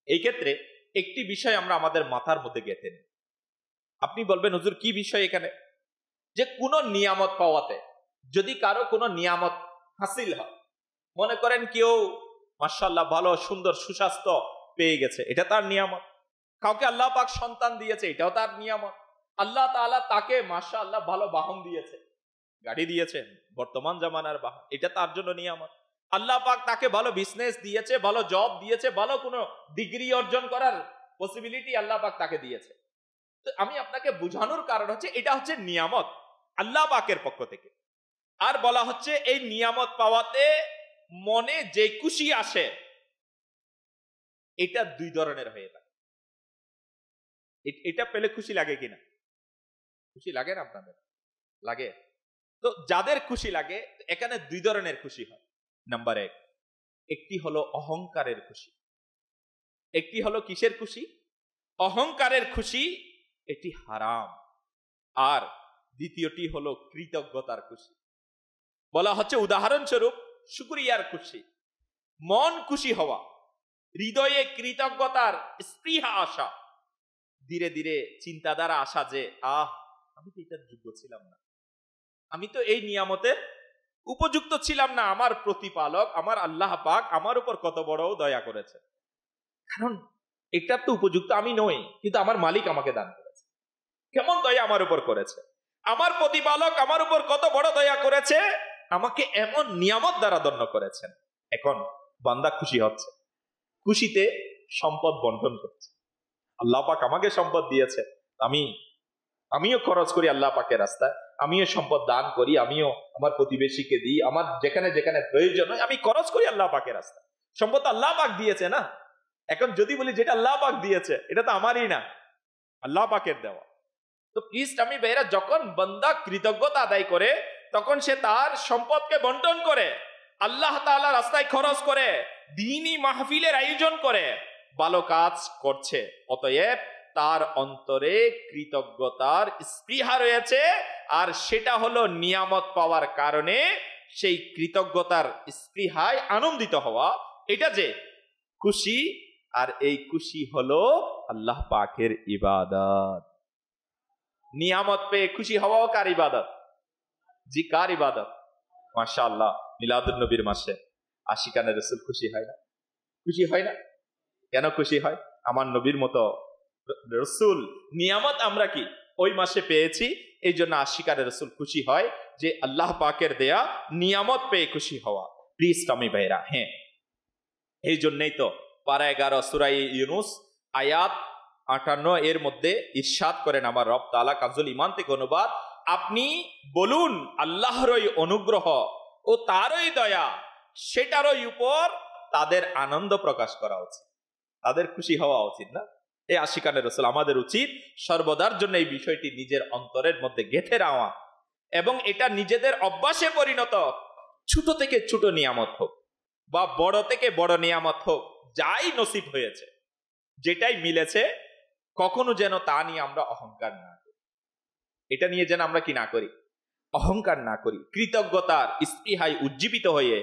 এই ক্ষেত্রে একটি বিষয় আমরা আমাদের মাথার মধ্যে গেঁথে নিই। আপনি বলবেন, হুজুর কি বিষয় এখানে? যে কোনো নিয়ামত পাওয়াতে যদি কারো কোনো নিয়ামত হাসিল হয়, মনে করেন কেউ মাশাআল্লাহ ভালো সুন্দর সুস্বাস্থ্য পেয়ে গেছে, এটা তার নিয়ামত। কাউকে আল্লাহ পাক সন্তান দিয়েছে, এটাও তার নিয়ামত। আল্লাহ তাআলা তাকে মাশাআল্লাহ ভালো বাহন দিয়েছে, গাড়ি দিয়েছেন, বর্তমান জামানার বাহন, এটা তার জন্য নিয়ামত। আল্লাহ পাক তাকে ভালো বিজনেস দিয়েছে, ভালো জব দিয়েছে, ভালো কোনো ডিগ্রি অর্জন করার পসিবিলিটি আল্লাহ পাক তাকে দিয়েছে। তো আমি আপনাকে বোঝানোর কারণ হচ্ছে এটা হচ্ছে নিয়ামত আল্লাহ পাকের পক্ষ থেকে। আর বলা হচ্ছে এই নিয়ামত পাওয়াতে মনে যে খুশি আসে, এটা দুই ধরনের হয়ে থাকে। এটা পেলে খুশি লাগে কিনা? খুশি লাগে না আপনাদের? লাগে। তো যাদের খুশি লাগে, এখানে দুই ধরনের খুশি হয়। নাম্বার 1, একটি হলো অহংকারের খুশি, একটি হলো কিসের খুশি? অহংকারের খুশি, এটি হারাম। আর দ্বিতীয়টি হলো কৃতজ্ঞতার খুশি। বলা হচ্ছে উদাহরণস্বরূপ শুকরিয়ার খুশি, মন খুশি হওয়া, হৃদয়ে কৃতজ্ঞতার স্পৃহা আসা, ধীরে ধীরে চিন্তাধারা আসা যে আমি তো এটার যোগ্য ছিলাম না, আমি তো এই নিয়ামতের উপযুক্ত ছিলাম না, আমার প্রতিপালক আমার আল্লাহ পাক আমার উপর কত বড় দয়া করেছে, কারণ এটা তো উপযুক্ত আমি নই, কিন্তু আমার মালিক আমাকে দান করেছে। কেমন দয়া আমার উপর করেছে, আমার প্রতিপালক আমার উপর কত বড় দয়া করেছে, আমাকে এমন নিয়ামত দ্বারা ধন্য করেছেন। এখন বান্দা খুশি হচ্ছে, খুশিতে সম্পদ বন্টন করছে, আল্লাহ পাক আমাকে সম্পদ দিয়েছে, আমিও খরচ করি আল্লাহ পাকের রাস্তায়, আমিও সম্পদ দান করি, আমিও আমার প্রতিবেশীকে দিই, আমার যেখানে যেখানে প্রয়োজন হয় আমি খরচ করি আল্লাহ পাকের রাস্তায়। সম্পদ আল্লাহ পাক দিয়েছে না। এখন যদি বলি যেটা আল্লাহ পাক দিয়েছে এটা তো আমারই না, আল্লাহ পাকের দেওয়া। তো প্লিজ আমি ভাইরা, যখন বান্দা কৃতজ্ঞতা আদায় করে তখন সে তার সম্পদকে বন্টন করে, আল্লাহ তাআলা রাস্তায় খরচ করে, দ্বীনি মাহফিলের আয়োজন করে, ভালো কাজ করছে। অতএব তার অন্তরে কৃতজ্ঞতার স্পৃহা রয়েছে, আর সেটা হলো নিয়ামত পাওয়ার কারণে সেই কৃতজ্ঞতার স্পৃহায় আনন্দিত হওয়া, এটা যে খুশি, আর এই খুশি হলো আল্লাহ পাকের ইবাদত। নিয়ামত পেয়ে খুশি হওয়াও কার ইবাদত? জি, কার ইবাদত? মাশাআল্লাহ, মিলাদুন নবীর মাসে আশিকানে রাসূল খুশি হয় না? খুশি হয় না? কেন খুশি হয়? আমার নবীর মতো রাসূল নিয়ামত আমরা কি ওই মাসে পেয়েছি, এই জন্য আশিকানে রাসূল খুশি হয় যে আল্লাহ পাকের দেয়া নিয়ামত পেয়ে খুশি হওয়া। প্লিজ আমি ভাইরা, হ্যাঁ, এই জন্যই তো পারা 11 সূরা ইউনূস আয়াত 58 এর মধ্যে ইরশাদ করেন আমার রব তাআলা, কাজুল ঈমান থেকে অনুবাদ, আপনি বলুন আল্লাহরই অনুগ্রহ ও তারই দয়া, সেটারই উপর তাদের আনন্দ প্রকাশ করা উচিত, তাদের খুশি হওয়া উচিত না? এই আশিকানে রাসূল আমাদের উচিত সর্বদার জন্য এই বিষয়টি নিজের অন্তরের মধ্যে গেঁথে রাখা, এবং এটা নিজেদের অভ্যাসে পরিণত। ছোট থেকে ছোট নিয়ামত হোক বা বড় থেকে বড় নিয়ামত হোক, যাই নসিব হয়েছে, যেটাই মিলেছে, কখনো যেন তা নিয়ে আমরা অহংকার না করি। এটা নিয়ে যেন আমরা কি না করি? অহংকার না করি। কৃতজ্ঞতার স্পৃহায় উজ্জীবিত হয়ে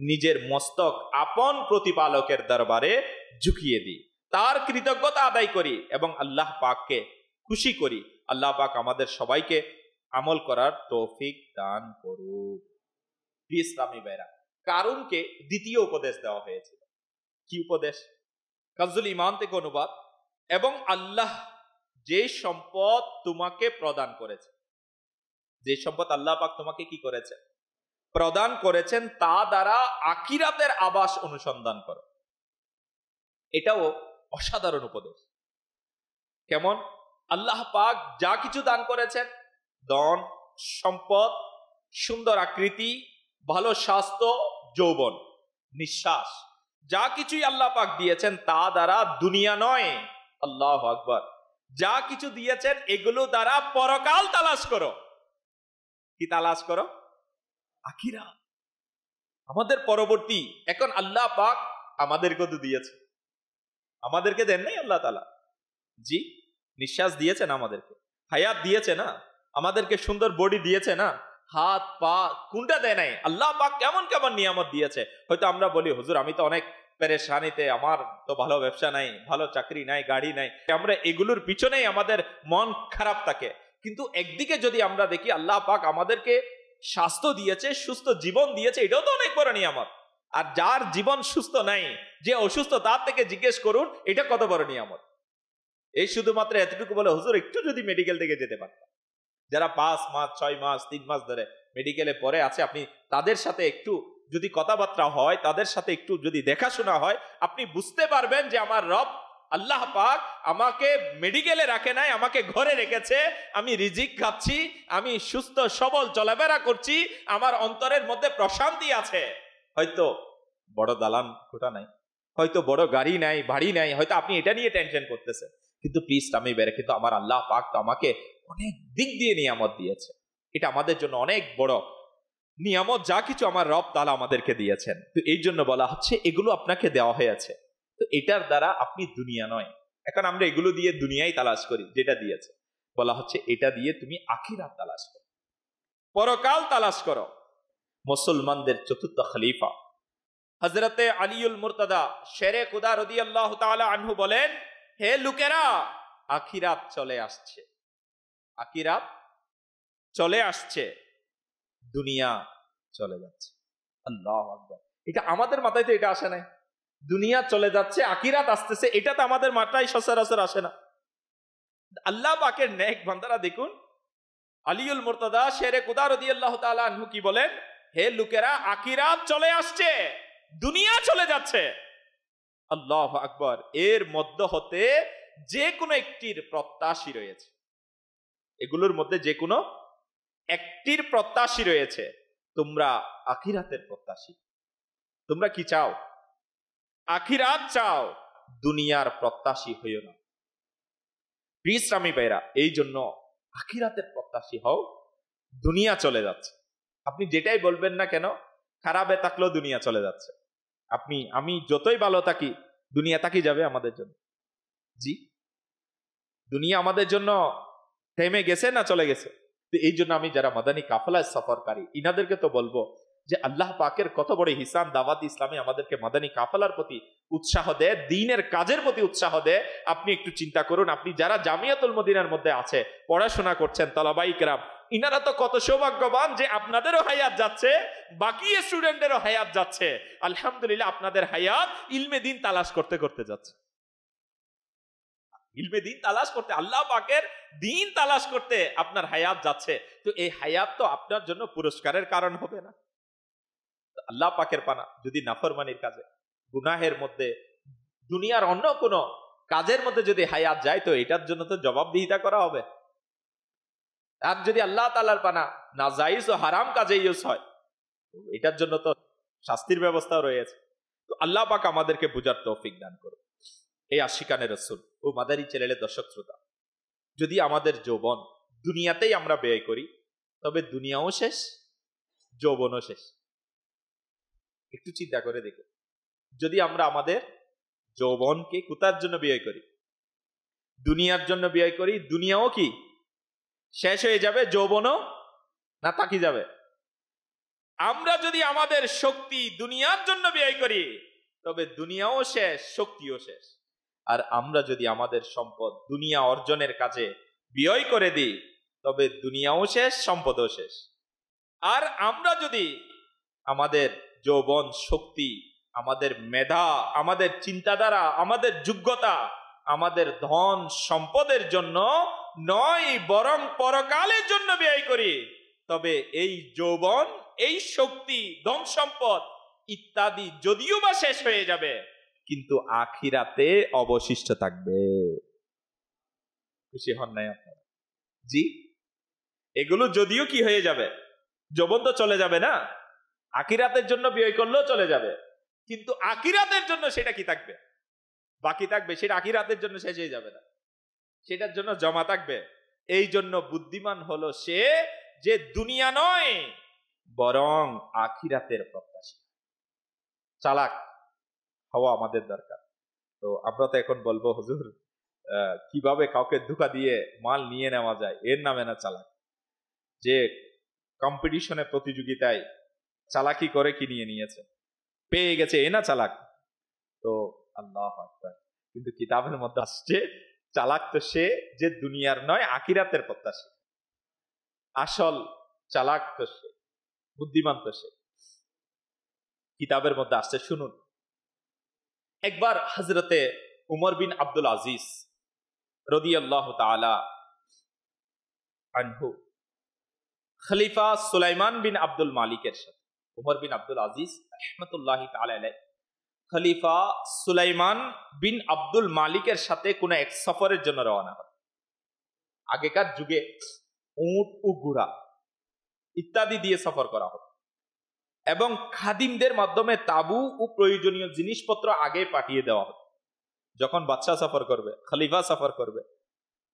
নিজের মস্তক আপন প্রতিপালকের দরবারে ঝুঁকিয়ে দিই, তার কৃতজ্ঞতা আদায় করি এবং আল্লাহ পাককে খুশি করি। আল্লাহ পাক আমাদের সবাইকে আমল করার তৌফিক দান করুক। ইসলামী ভাইরা, কারুনকে দ্বিতীয় উপদেশ দেওয়া হয়েছিল। কি উপদেশ? কাজুল ঈমান থেকে অনুবাদ, এবং আল্লাহ যে সম্পদ তোমাকে প্রদান করেছে, যে সম্পদ আল্লাহ পাক তোমাকে কি করেছে? প্রদান করেছেন, তা দ্বারা আখিরাতের আবাস অনুসন্ধান করো। এটাও অসাধারণ উপদেশ। কেমন? আল্লাহ পাক যা কিছু দান করেছেন, ধন সম্পদ, সুন্দর আকৃতি, ভালো স্বাস্থ্য, যৌবন, নিঃশ্বাস, যা কিছুই আল্লাহ পাক দিয়েছেন তা দ্বারা দুনিয়া নয়, আল্লাহু আকবার, যা কিছু দিয়েছেন এগুলো দ্বারা পরকাল তালাশ করো। কি তালাশ করো? আখিরাত, আমাদের পরবর্তী। এখন আল্লাহ পাক আমাদেরকে তো দিয়েছে, আমাদেরকে দেন নাই আল্লাহ তাআলা? জি, নিঃশ্বাস দিয়েছেন, আমাদেরকে হায়াত দিয়েছে না, আমাদেরকে সুন্দর বডি দিয়েছে না, হাত পা কোনটা দেয় নাই? আল্লাহ পাক কেমন কেমন নিয়ামত দিয়েছে। হয়তো আমরা বলি হুজুর আমি তো অনেক পেরেশানিতে, আমার তো ভালো ব্যবসা নাই, ভালো চাকরি নাই, গাড়ি নাই, আমরা এগুলোর পিছনেই আমাদের মন খারাপ থাকে। কিন্তু একদিকে যদি আমরা দেখি আল্লাহ পাক আমাদেরকে স্বাস্থ্য দিয়েছে, সুস্থ জীবন দিয়েছে, এটাও তো অনেক বড় নিয়ামত। আর যার জীবন সুস্থ নাই, যে অসুস্থ, তার থেকে জিজ্ঞেস করুন এটা কত বড় নিয়ামত। এই শুধুমাত্র এতটুকু বলে হুজুর একটু যদি মেডিকেল থেকে যেতে পারতাম, যারা 5 মাস 6 মাস 3 মাস ধরে মেডিকেলে পড়ে আছে, আপনি তাদের সাথে একটু যদি কথাবার্তা হয়, তাদের সাথে একটু যদি দেখাশোনা হয়, আপনি বুঝতে পারবেন যে আমার রব আল্লাহ পাক আমাকে মেডিকেলে রাখে নাই, আমাকে ঘরে রেখেছে, আমি রিজিক খাচ্ছি, আমি সুস্থ সবল চলাফেরা করছি, আমার অন্তরের মধ্যে প্রশান্তি আছে। হয়তো বড় দালান কোঠা নাই, হয়তো বড় গাড়ি নাই, বাড়ি নাই, হয়তো আপনি এটা নিয়ে টেনশন করতেছেন, কিন্তু প্লিজ আমি বেরে, কিন্তু আমার আল্লাহ পাক তো আমাকে অনেক দিক দিয়ে নিয়ামত দিয়েছে। এটা আমাদের জন্য অনেক বড় নিয়ামত, যা কিছু আমার রব তাআলা আমাদেরকে দিয়েছেন। তো এই জন্য বলা হচ্ছে এগুলো আপনাকে দেওয়া হয়েছে, তো এটার দ্বারা আপনি দুনিয়া নয়। এখন আমরা এগুলো দিয়ে দুনিয়াই তালাশ করি, যেটা দিয়েছে। বলা হচ্ছে এটা দিয়ে তুমি আখিরাত তালাশ করো, পরকাল তালাশ করো। মুসলমানদের চতুর্থ খলিফা হযরতে আলীউল মুরতাদা শেরে খুদা রাদিয়াল্লাহু তাআলা আনহু বলেন, হে লোকেরা, আখিরাত চলে আসছে, আখিরাত চলে আসছে, দুনিয়া চলে যাচ্ছে। আল্লাহু আকবার। এটা আমাদের মাথায় তো এটা আসে না। দুনিয়া চলে যাচ্ছে, আখিরাত আসতেছে, এটা তো আমাদের মাথায় সচরাচর আসে না। আল্লাহ পাকের নেক বান্দারা দেখুন, আলীউল মুরতাদা শেরে খুদা রাদিয়াল্লাহু তাআলা আনহু কি বলেন, হে লোকেরা, আখিরাত চলে আসছে, দুনিয়া চলে যাচ্ছে। আল্লাহু আকবার। এর মধ্য হতে যে কোনো একটির প্রত্যাশী রয়েছে, এগুলোর মধ্যে যে কোনো একটির প্রত্যাশী রয়েছে। তোমরা আখিরাতের প্রত্যাশী। তোমরা কি চাও? আখিরাত চাও, দুনিয়ার প্রত্যাশী হইও না। প্রিয় ইসলামী ভাইরা, এই জন্য আখিরাতের প্রত্যাশী হও। দুনিয়া চলে যাচ্ছে, আপনি যেটাই বলবেন না কেন, খারাপে থাকলেও দুনিয়া চলে যাচ্ছে। আমি যতই ভালো থাকি, দুনিয়া থাকি যাবে আমাদের জন্য। জি, দুনিয়া আমাদের জন্য থেমে গেছে না চলে গেছে? তো এই জন্য আমি যারা মাদানী কাফেলায় সফরকারী, ইনাদেরকে তো বলবো যে আল্লাহ পাকের কত বড় হিসান, দাওয়াত ইসলামে আমাদেরকে মাদানী কাফেলার প্রতি উৎসাহ দেয়, দ্বীনের কাজের প্রতি উৎসাহ দেয়। আপনি একটু চিন্তা করুন, আপনি যারা জামিয়াতুল মদিনার মধ্যে আছে, পড়াশোনা করছেন, তলাবাই কেরাম, ইনারা তো কত সৌভাগ্যবান যে আপনাদেরও হায়াত যাচ্ছে, বাকি স্টুডেন্টেরও হায়াত যাচ্ছে। আলহামদুলিল্লাহ, আপনাদের হায়াত ইলমে দিন তালাশ করতে করতে যাচ্ছে। ইলমে দিন তালাশ করতে, আল্লাহ পাকের দিন তালাশ করতে আপনার হায়াত যাচ্ছে। তো এই হায়াত তো আপনার জন্য পুরস্কারের কারণ হবে না? আল্লাহ পাকের পানা যদি নাফরমানির কাজে, গুনাহের মধ্যে, দুনিয়ার অন্য কোন কাজের মধ্যে যদি হায়াত যায়, তো এটার জন্য তো জবাবদিহিতা করা হবে। আর যদি আল্লাহ তাআলার পানা নাজায়েজ ও হারাম কাজে ইউজ হয়, এটার জন্য তো শাস্তির ব্যবস্থাও রয়েছে। তো আল্লাহ পাক আমাদেরকে বুঝার তৌফিক দান করুন। এই আশিকানে রাসূল ও মাদারী চ্যানেলের দর্শক শ্রোতা, যদি আমাদের যৌবন দুনিয়াতেই আমরা ব্যয় করি, তবে দুনিয়াও শেষ, যৌবনও শেষ। একটু চিন্তা করে দেখো, যদি আমরা আমাদের যৌবনকে কোথার জন্য ব্যয় করি? দুনিয়ার জন্য ব্যয় করি, দুনিয়াও কি শেষ হয়ে যাবে, যৌবনও না থাকি যাবে। আমরা যদি আমাদের শক্তি দুনিয়ার জন্য ব্যয় করি, তবে দুনিয়াও শেষ, শক্তিও শেষ। আর আমরা যদি আমাদের সম্পদ দুনিয়া অর্জনের কাজে ব্যয় করে দিই, তবে দুনিয়াও শেষ, সম্পদও শেষ। আর আমরা যদি আমাদের যৌবন, শক্তি, আমাদের মেধা, আমাদের চিন্তাধারা, আমাদের যোগ্যতা, আমাদের ধন সম্পদের জন্য নয়, বরং পরকালের জন্য ব্যয় করি, তবে এই যৌবন, এই শক্তি, ধন সম্পদ ইত্যাদি যদিও বা শেষ হয়ে যাবে, কিন্তু আখিরাতে অবশিষ্ট থাকবে। খুশি হন নাই আপনারা? জি, এগুলো যদিও কি হয়ে যাবে, যৌবন তো চলে যাবে না, আখিরাতের জন্য ব্যয় করলেও চলে যাবে, কিন্তু আখিরাতের জন্য সেটা কি থাকবে, বাকি থাকবে। সেটা আখিরাতের জন্য শেষ হয়ে যাবে না, সেটার জন্য জমা থাকবে। এই জন্য বুদ্ধিমান হলো সে যে দুনিয়া নয়, বরং আখিরাতের প্রত্যাশী। চালাক হওয়া আমাদের দরকার। তো আমরা তো এখন বলবো, হুজুর কিভাবে কাউকে ধোঁকা দিয়ে মাল নিয়ে নেওয়া যায়, এর নামে না চালাক। যে কম্পিটিশনে, প্রতিযোগিতায় চালাকি করে কি নিয়ে নিয়েছে, পেয়ে গেছে, এ না চালাক। তো আল্লাহু আকবার, কিন্তু কিতাবের মধ্যে আসছে চালাক তো সে যে দুনিয়ার নয়, আখিরাতের প্রত্যাশী। আসল চালাক তো সে, বুদ্ধিমান তো সে। কিতাবের মধ্যে আসছে, শুনুন। একবার হযরতে উমর বিন আব্দুল আজিজ রাদিয়াল্লাহু তাআলা আনহু খলিফা সুলাইমান বিন আব্দুল মালিকের সাথে, উমর বিন আব্দুল আজিজ রাহমাতুল্লাহি তাআলা আলাইহি খলিফা সুলাইমান বিন আব্দুল মালিকের সাথে কোন এক সফরের জন্য রওনা হয়। আগেকার যুগে উট ও ঘোড়া ইত্যাদি দিয়ে সফর করা হতো, এবং খাদিমদের মাধ্যমে তাবু ও প্রয়োজনীয় জিনিসপত্র আগে পাঠিয়ে দেওয়া হতো। যখন বাদশা সফর করবে, খলিফা সফর করবে,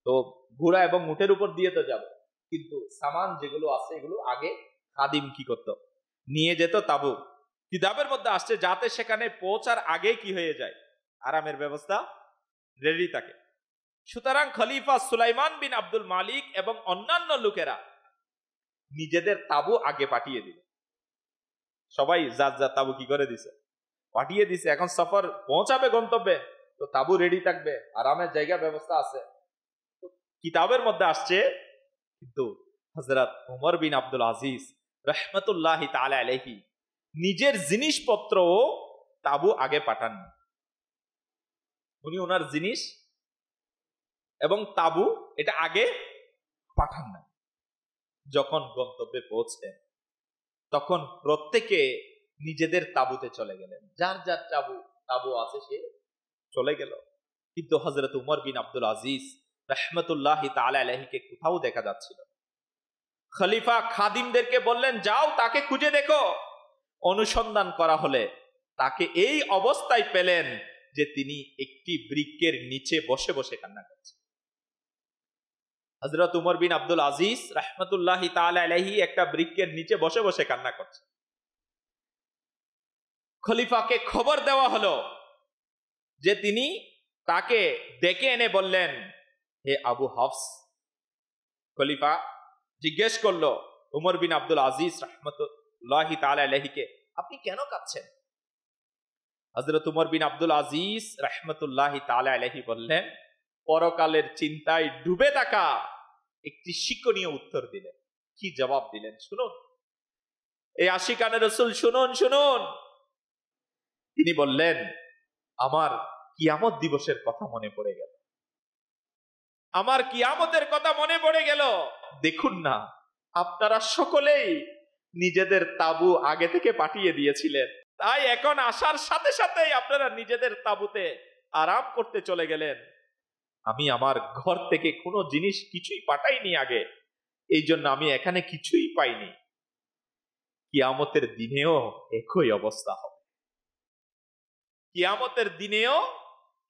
তো ঘোড়া এবং উটের উপর দিয়ে তো যাবে, কিন্তু সামান যেগুলো আছে এগুলো আগে খাদিম কি করতো, নিয়ে যেত তাবু। কিতাবের মধ্যে আসছে যাতে সেখানে পৌঁছার আগে কি হয়ে যায়, আরামের ব্যবস্থা রেডি থাকে। সুতরাং খলিফা সুলাইমান বিন আব্দুল মালিক এবং অন্যান্য লোকেরা নিজেদের তাবু আগে পাঠিয়ে দিল। সবাই যার যার তাবু কি করে দিছে, পাঠিয়ে দিছে। এখন সফর পৌঁছাবে গন্তব্যে, তো তাবু রেডি থাকবে, আরামের জায়গা ব্যবস্থা আছে। কিতাবের মধ্যে আসছে, কিন্তু হযরত উমর বিন আব্দুল আজিজ রাহমাতুল্লাহি তাআলা আলাইহি নিজের জিনিসপত্র তাবু আগে পাঠাননি। উনি ওনার জিনিস এবং তাবু এটা আগে পাঠান না। যখন গন্তব্যে পৌঁছলেন, তখন প্রত্যেকে নিজেদের তাবুতে চলে গেলেন। যার যার তাবু আছে সে চলে গেল। কিন্তু হযরত উমর বিন আব্দুল আজিজ রাহমাতুল্লাহি তাআলা আলাইহিকে কোথাও দেখা যাচ্ছিল। খলিফা খাদিমদেরকে বললেন, যাও তাকে খুঁজে দেখো। অনুসন্ধান করা হলে তাকে এই অবস্থায় পেলেন যে তিনি একটি বৃক্ষের নিচে বসে বসে কান্না করছেন। হযরত উমর বিন আব্দুল আজিজ রাহমাতুল্লাহি তাআলা আলাইহি একটা বৃক্ষের নিচে বসে বসে কান্না করছেন। খলিফাকে খবর দেওয়া হলো যে তিনি তাকে ডেকে এনে বললেন, হে আবু হাফস। খলিফা জিজ্ঞেস করলো উমর বিন আব্দুল আজিজ রাহমাতুল্লাহি তাআলা আলাইহিকে, আপনি কেন কাঁদছেন? হযরত উমর বিন আব্দুল আজিজ রাহমাতুল্লাহি তাআলা আলাইহি বললেন, পরকালের চিন্তায় ডুবে থাকা একটি শিক্ষণীয় উত্তর দিলেন। কি জবাব দিলেন শুনুন, এই আশিকানে রাসূল শুনুন শুনুন। তিনি বললেন, আমার কিয়ামত দিবসের কথা মনে পড়ে গেল, আমার কিয়ামতের কথা মনে পড়ে গেল। দেখুন না, আপনারা সকলেই নিজেদের তাবু আগে থেকে পাঠিয়ে দিয়েছিলেন, তাই এখন আসার সাথে সাথেই আপনারা নিজেদের তাবুতে আরাম করতে চলে গেলেন। আমি আমার ঘর থেকে কোনো জিনিস কিছুই পাঠাইনি আগে, এই জন্য আমি এখানে কিছুই পাইনি। কিয়ামতের দিনেও একই অবস্থা হবে, কিয়ামতের দিনেও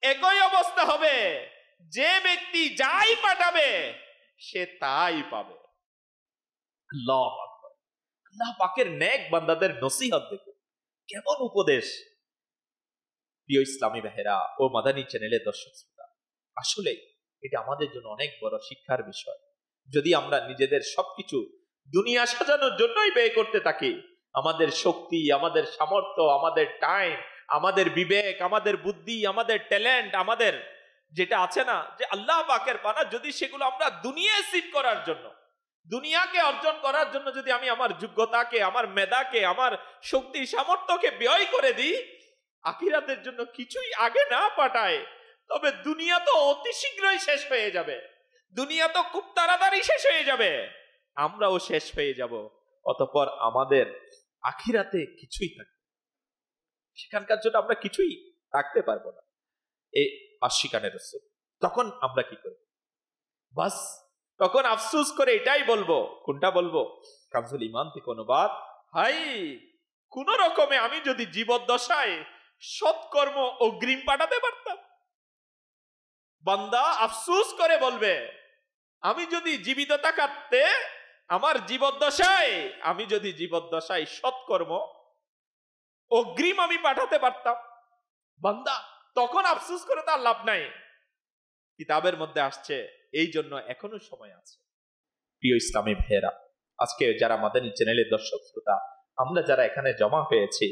একই অবস্থা হবে। যে ব্যক্তি যাই পাঠাবে সে তাই পাবে। আল্লাহু আকবার। আল্লাহ পাকের নেক বান্দাদের নসিহত দেখুন, কেমন উপদেশ। প্রিয় ইসলামী ভাইরা ও মাদানী চ্যানেলের দর্শক শ্রোতা, আসলে এটা আমাদের জন্য অনেক বড় শিক্ষার বিষয়। যদি আমরা নিজেদের সবকিছু দুনিয়া সাজানোর জন্যই ব্যয় করতে থাকি, আমাদের শক্তি, আমাদের সামর্থ্য, আমাদের টাইম, আমাদের বিবেক, আমাদের বুদ্ধি, আমাদের ট্যালেন্ট, আমাদের যেটা আছে না যে আল্লাহ পাকের পানা, যদি সেগুলো আমরা দুনিয়ায় সিট করার জন্য, দুনিয়াকে অর্জন করার জন্য যদি আমি আমার যোগ্যতাকে, আমার মেধাকে, আমার শক্তি সামর্থ্যকে ব্যয় করে দিই, আখিরাতের জন্য কিছুই আগে না পাঠায়, তবে দুনিয়া তো অতি শীঘ্রই শেষ হয়ে যাবে, দুনিয়া তো খুব তাড়াতাড়ি শেষ হয়ে যাবে, আমরাও শেষ হয়ে যাব। অতঃপর আমাদের আখিরাতে কিছুই থাকবে, সেখানকার জন্য আমরা কিছুই রাখতে পারবো না। এই আশিকানে রাসূল, তখন আমরা কি করব? বাস তখন আফসোস করে এটাই বলবো। কোনটা বলবো? কানজুল ঈমান থেকে অনুবাদ, হাই কোন রকমে আমি যদি জীবদ্দশায় সৎকর্ম অগ্রিম পাঠাতে পারতাম। বান্দা আফসোস করে বলবে, আমি যদি জীবিত থাকতে আমার জীবদ্দশায়, আমি যদি জীবদ্দশায় সৎকর্ম অগ্রিম আমি পাঠাতে পারতাম। বান্দা তখন আফসোস করে তার লাভ নাই। কিতাবের মধ্যে আসছে এই জন্য এখনো সময় আছে। প্রিয় ইসলামী ভাইয়েরা, আজকে যারা মাদানী চ্যানেলের দর্শক শ্রোতা, আমরা যারা এখানে জমা হয়েছি,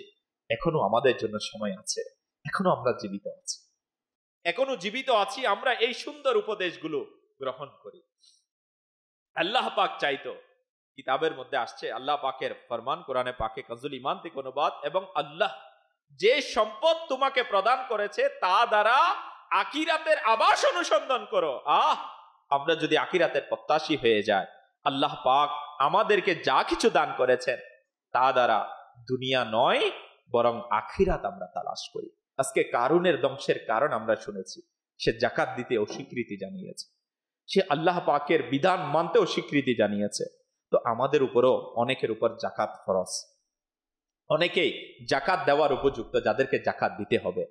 এখনো আমাদের জন্য সময় আছে, এখনো আমরা জীবিত আছি, এখনো জীবিত আছি। আমরা এই সুন্দর উপদেশগুলো গ্রহণ করি। আল্লাহ পাক চাইতো, কিতাবের মধ্যে আসছে আল্লাহ পাকের ফরমান, কোরআনে পাকে কানজুল ঈমান থেকে অনুবাদ, এবং আল্লাহ যে সম্পদ তোমাকে প্রদান করেছে তা দ্বারা আখিরাতের আবাস অনুসন্ধান করো। আমরা যদি আখিরাতের প্রত্যাশী হয়ে যায়, আল্লাহ পাক আমাদেরকে যা কিছু দান করেছেন তা দ্বারা দুনিয়া নয় বরং আখিরাত আমরা তালাশ করি। আজকে কারুনের ধ্বংসের কারণ আমরা শুনেছি, সে যাকাত দিতে অস্বীকৃতি জানিয়েছে, সে আল্লাহ পাকের বিধান মানতে অস্বীকৃতি জানিয়েছে। তো আমাদের উপরও অনেকের উপর জাকাত ফরজ, অনেকেই জাকাত দেওয়ার উপযুক্ত, যাদেরকে জাকাত দিতে হবে।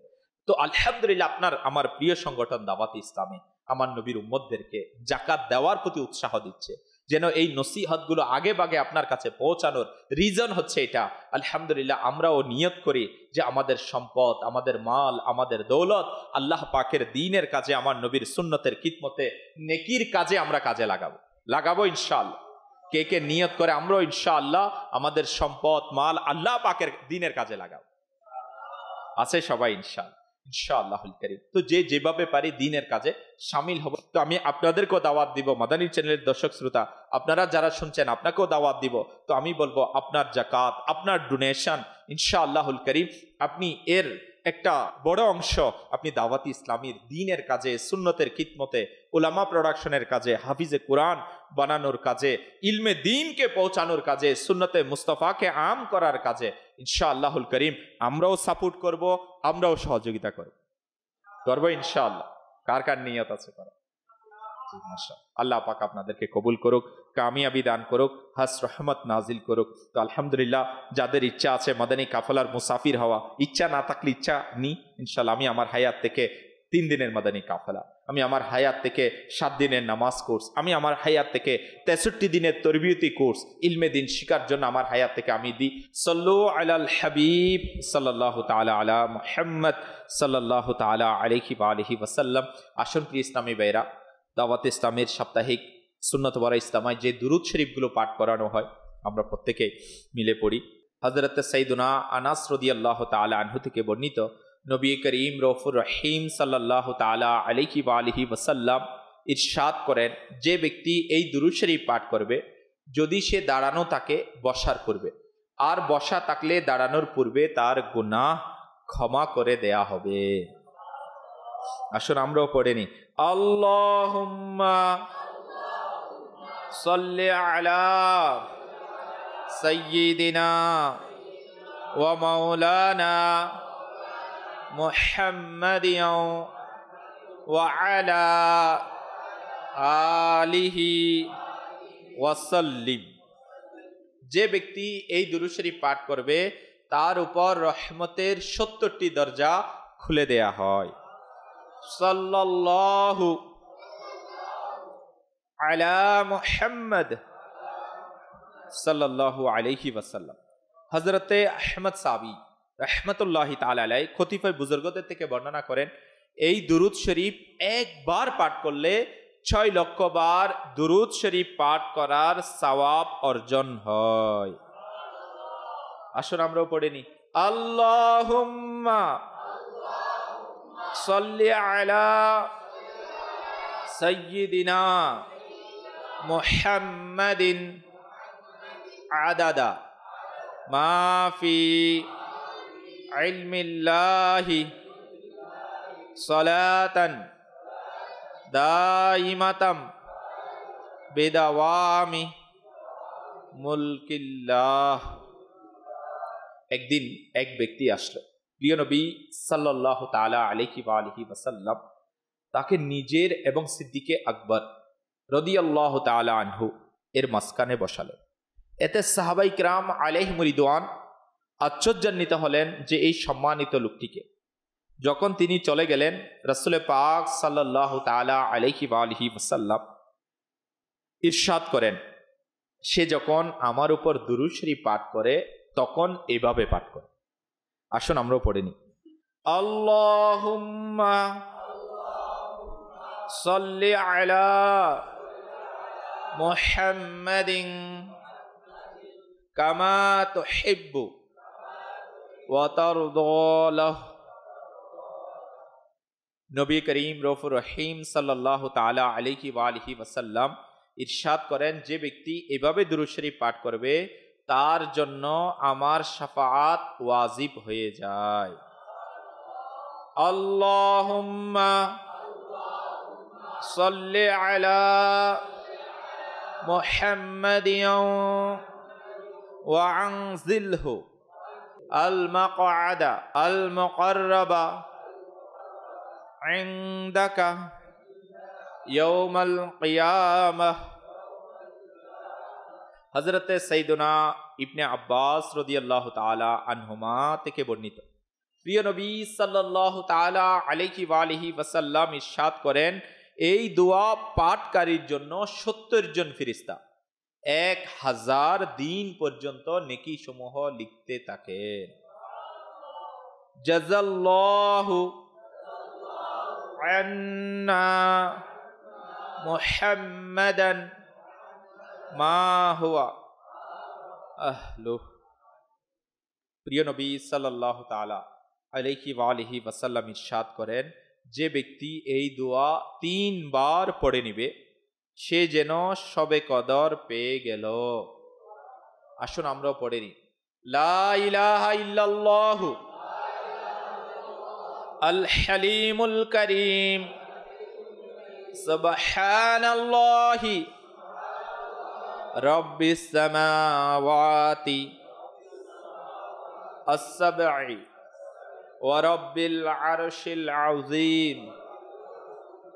তো আলহামদুলিল্লাহ, আপনার আমার প্রিয় সংগঠন দাওয়াত ইসলামী আমার নবীর উম্মতদেরকে জাকাত দেওয়ার প্রতি উৎসাহ দিচ্ছে, যেন এই নসিহতগুলো আগে বাগে আপনার কাছে পৌঁছানোর রিজন হচ্ছে এটা। আলহামদুলিল্লাহ, আমরাও নিয়ত করি যে আমাদের সম্পদ, আমাদের মাল, আমাদের দৌলত আল্লাহ পাকের দ্বীনের কাজে, আমার নবীর সুন্নতের খিদমতে, নেকির কাজে আমরা কাজে লাগাবো ইনশাআল্লাহ। কে কে নিয়ত করে আমরাও ইনশাআল্লাহ আমাদের সম্পদ, মাল আল্লাহ পাকের দ্বীনের কাজে লাগাবো? আছে সবাই ইনশাআল্লাহুল কারীম। তো যে যেভাবে পারি দ্বীনের কাজে শামিল হব। তো আমি আপনাদেরকেও দাওয়াত দিব, মাদানী চ্যানেলের দর্শক শ্রোতা আপনারা যারা শুনছেন, আপনাকেও দাওয়াত দিব। তো আমি বলবো, আপনার জাকাত, আপনার ডোনেশন ইনশাআল্লাহুল কারীম, আপনি এর একটা বড় অংশ আপনি দাওয়াত ইসলামীর দ্বীনের কাজে, সুন্নতের খিদমতে, উলামা প্রোডাকশনের কাজে, হাফিজে কোরআন বানানোর কাজে, ইলমে দ্বীনকে পৌঁছানোর কাজে, সুন্নতে মুস্তাফাকে আম করার কাজে ইনশাআল্লাহুল কারীম আমরাও সাপোর্ট করব, আমরাও সহযোগিতা করব ইনশাআল্লাহ। কার কার নিয়ত আছে করা? আল্লাহ পাক আপনাদেরকে কবুল করুক, কামিয়াবি দান করুক, হাস রহমত নাজিল করুক। তো আলহামদুলিল্লাহ, যাদের ইচ্ছা আছে মাদানী কাফেলার মুসাফির হওয়া, ইচ্ছা না থাকলে ইচ্ছা নি ইনশাল্লাহ। আমি আমার হায়াত থেকে 3 দিনের মাদানী কাফেলা, আমি আমার হায়াত থেকে 7 দিনের নামাজ কোর্স, আমি আমার হায়াত থেকে 63 দিনের তরবিয়তি কোর্স, ইলমে দিন শিকার জন্য আমার হায়াত থেকে আমি দিই। সাল্লু আলাল হাবিব সাল্লাল্লাহু তাআলা আলা মুহাম্মদ সাল্লাল্লাহু তাআলা আলাইহি ওয়া আলিহি ওয়াসাল্লাম। আসুন প্রিয় ইসলামী ভাইরা, দাওয়াত ইসলামের সাপ্তাহিক সুন্নত ওয়ারা ইসলামায় যে দুরুদ শরীফগুলো পাঠ করানো হয় আমরা প্রত্যেকে মিলে পড়ি। হযরত সাইয়্যিদুনা আনাস রাদিয়াল্লাহু তাআলা আনহু থেকে বর্ণিত, নবী করিম রউফুর রহিম সাল্লাল্লাহু তাআলা আলাইহি ওয়া আলিহি ওয়াসাল্লাম ইরশাদ করেন, যে ব্যক্তি এই দুরুদ শরীফ পাঠ করবে, যদি সে দাঁড়ানো থাকে বসার পূর্বে, আর বসা থাকলে দাঁড়ানোর পূর্বে তার গুনাহ ক্ষমা করে দেয়া হবে। আসুন আমরাও পড়ে নি, আল্লাহুম্মা সাল্লি আলা সাইয়্যিদিনা ওয়া মাওলানা মুহাম্মাদিন ওয়া আলা আলিহি ওয়া সাল্লিম। যে ব্যক্তি এই দুরূদ শরীফ পাঠ করবে তার উপর রহমতের 70টি দরজা খুলে দেয়া হয়। সাল্লাল্লাহু আলা মুহাম্মদ সাল্লাল্লাহু আলাইহি ওয়াসাল্লাম। হযরতে আহমদ সাবি রাহমাতুল্লাহি তাআলা আলাইহি খতিফায়ে বুজুর্গদের থেকে বর্ণনা করেন, এই দুরূদ শরীফ একবার পাঠ করলে 6 লক্ষ বার দুরূদ শরীফ পাঠ করার সওয়াব অর্জন হয়। আসুন আমরাও পড়ে নি, আল্লাহুম্মা সাল্লি আলা সাইয়্যিদিনা মুহাম্মাদিন আদাদা মা ফি ইলমিল্লাহি সালাতান দাইমাতাম বিদাওয়ামি মুলকিল্লাহ। একদিন এক ব্যক্তি আসলো, প্রিয় নবী সাল্লাল্লাহু তাআলা আলাইহি ওয়া আলিহি ওয়াসাল্লাম তাকে নিজের এবং সিদ্দিকে আকবর রাদিয়াল্লাহু তাআলা আনহু এর মাঝখানে বসালেন। এতে সাহাবাই কিরাম আলাইহিমুর রিদওয়ান আশ্চর্যান্বিত হলেন যে এই সম্মানিত লোকটিকে। যখন তিনি চলে গেলেন, রাসূল পাক সাল্লাল্লাহু তাআলা আলাইহি ওয়া আলিহি ওয়াসাল্লাম ইরশাদ করেন, সে যখন আমার উপর দুরূদ শরীফ পাঠ করে তখন এভাবে পাঠ করে। আসুন আমরাও পড়ে নিই, আল্লাহুম্মা সাল্লি আলা মুহাম্মাদিন কামা তুহিব্বু ওয়া তারদা লাহু। নবী করিম রউফুর রহিম সাল্লাল্লাহু তাআলা আলাইহি ওয়া আলিহি ওয়াসাল্লাম ইরশাদ করেন, যে ব্যক্তি এভাবে দুরূদ শরীফ পাঠ করবে তার জন্য আমার শাফাআত ওয়াজিব হয়ে যায়। আল্লাহুম্মা সাল্লি আলা মুহাম্মাদিন ওয়া আনজিলহু আল মাকআদা আল মুকাররাবা ইনদাকা ইয়াউমাল কিয়ামাহ। হযরতে সাইয়্যিদুনা ইবনে আব্বাস রাদিয়াল্লাহু তাআলা আনহুমা থেকে বর্ণিত, প্রিয় নবী সাল্লাল্লাহু তাআলা আলাইহি ওয়া আলিহি ওয়াসাল্লাম ইরশাদ করেন, এই দোয়া পাঠকারীর জন্য 70 জন ফেরেশতা 1000 দিন পর্যন্ত নেকি সমূহ লিখতে থাকেন। জাযাল্লাহু আন্না মুহাম্মাদান মা হুয়া আহলু। প্রিয় নবী সাল্লাল্লাহু তাআলা আলাইহি ওয়া আলিহি ওয়াসাল্লাম ইরশাদ করেন, যে ব্যক্তি এই দোয়া 3 বার পড়ে নিবে সে যেন শবে কদর পেয়ে গেল। আসুন আমরাও পড়ে নিই, লা ইলাহা ইল্লাল্লাহু আল হালিমুল কারীম সুবহানাল্লাহি রাব্বিস সামাওয়াতি আস-সাবঈ ওয়া রাব্বিল আরশিল আযীম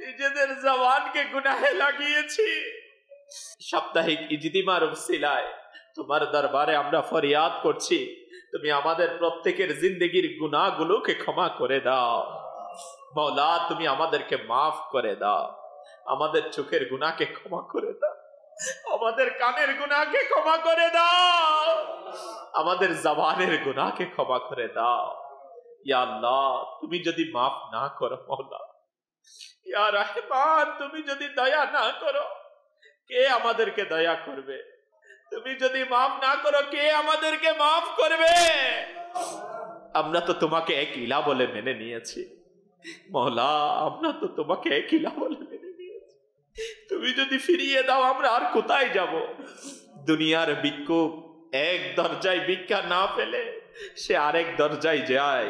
নিজেদের জবানকে গুনাহে লাগিয়েছি। সাপ্তাহিক ইজতিমার উসিলায় তোমার দরবারে আমরা ফরিয়াদ করছি, তুমি আমাদের প্রত্যেকের জিন্দগির গুনাহগুলোকে ক্ষমা করে দাও। মওলা, তুমি আমাদেরকে মাফ করে দাও। আমাদের চোখের গুনাহকে ক্ষমা করে দাও, আমাদের কানের গুনাহকে ক্ষমা করে দাও, আমাদের জবানের গুনাহকে ক্ষমা করে দাও। ইয়া আল্লাহ, তুমি যদি মাফ না করো মওলা, ইয়া রহমান, তুমি যদি দয়া না করো, কে আমাদেরকে দয়া করবে? তুমি যদি মাফ না করো, কে আমাদেরকে মাফ করবে? আমরা তো তোমাকে এক ইলা বলে মেনে নিয়েছি মওলা, আমরা তো তোমাকে এক ইলা বলে মেনে নিয়েছি। তুমি যদি ফিরিয়ে দাও, আমরা আর কোথায় যাব? দুনিয়ার ভিক্ষুক এক দরজায় ভিক্ষা না পেলে সে আরেক দরজায় যায়,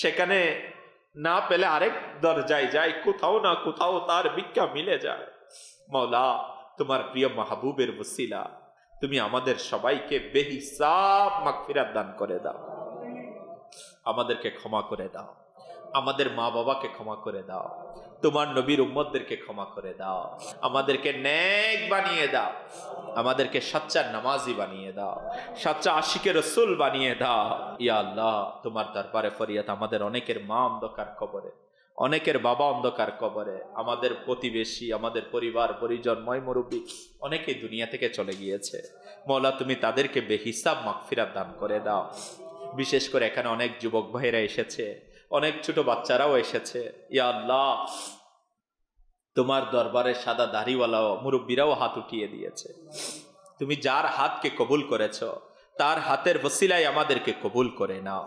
সেখানে না পেলে আরেক দরজায় যায়, কোথাও না কোথাও তার ভিক্ষা মিলে যায়। মওলা, তোমার প্রিয় মাহবুবের ওসিলা তুমি আমাদের সবাইকে বেহিসাব মাগফিরাত দান করে দাও। আমাদেরকে ক্ষমা করে দাও, আমাদের মা বাবাকে ক্ষমা করে দাও, তোমার নবীর উম্মতদেরকে ক্ষমা করে দাও, আমাদেরকে নেক বানিয়ে দাও, আমাদেরকে সচ্চা নামাজি বানিয়ে দাও, সচ্চা আশিকে রসুল বানিয়ে দাও। ইয়া আল্লাহ, তোমার দরবারে ফরিয়াদ, আমাদের অনেকের মা অন্ধকার কবরে, অনেকের বাবা অন্ধকার কবরে, আমাদের প্রতিবেশী, আমাদের পরিবার পরিজন, ময় মুরব্বী অনেকেই দুনিয়া থেকে চলে গিয়েছে। মওলা, তুমি তাদেরকে বেহিসাব মাগফিরাত দান করে দাও। বিশেষ করে এখানে অনেক যুবক ভাইরা এসেছে, অনেক ছোট বাচ্চারাও এসেছে। ইয়া আল্লাহ, তোমার দরবারে সাদা দাড়িওয়ালাও মুরব্বীরাও হাত উঠিয়ে দিয়েছে। তুমি যার হাতকে কবুল করেছ, তার হাতের ওসিলায় আমাদেরকে কবুল করে নাও।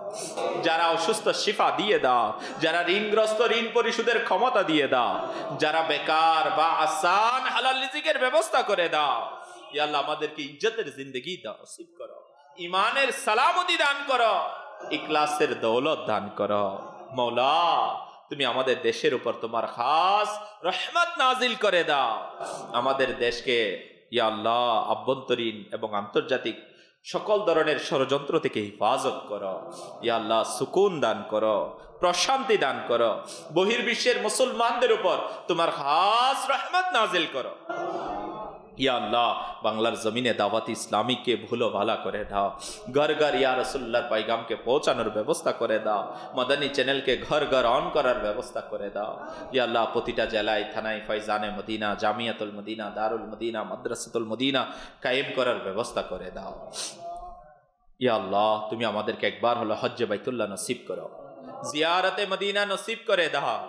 যারা অসুস্থ শিফা দিয়ে দাও, যারা ঋণগ্রস্ত ঋণ পরিশোধের ক্ষমতা দিয়ে দাও, যারা বেকার বা আসান হালাল রিজিকের ব্যবস্থা করে দাও। ইয়া আল্লাহ, আমাদেরকে ইজ্জতের জিন্দেগি দাও নসিব করো, ইমানের সালামতি দান করো, ইখলাসের দৌলত দান করো। মওলা, তুমি আমাদের দেশের উপর তোমার খাস রহমত নাজিল করে দাও। আমাদের দেশকে ইয়া আল্লাহ আভ্যন্তরীণ এবং আন্তর্জাতিক সকল ধরনের ষড়যন্ত্র থেকে হেফাজত করো। ইয়া আল্লাহ, সুকুন দান করো, প্রশান্তি দান করো। বহির্বিশ্বের মুসলমানদের উপর তোমার খাস রহমত নাজিল করো। ইয়া আল্লাহ, বাংলার জমিনে দাওয়াত ইসলামীকে ভুলো ভালা করে দাও। ঘর ঘর ইয়া রাসূলুল্লাহর পায়গামকে পৌঁছানোর ব্যবস্থা করে দাও। মাদানী চ্যানেলকে ঘর ঘর অন করার ব্যবস্থা করে দাও। ইয়া আল্লাহ, প্রতিটা জেলায় থানায় ফয়জানে মদিনা, জামিয়াতুল মদিনা, দারুল মদিনা, মাদ্রাসাতুল মদিনা কায়েম করার ব্যবস্থা করে দাও। ইয়া আল্লাহ, তুমি আমাদেরকে একবার হলো হজ্জে বাইতুল্লাহ নসিব করো, জিয়ারতে মদিনা নসিব করে দাও,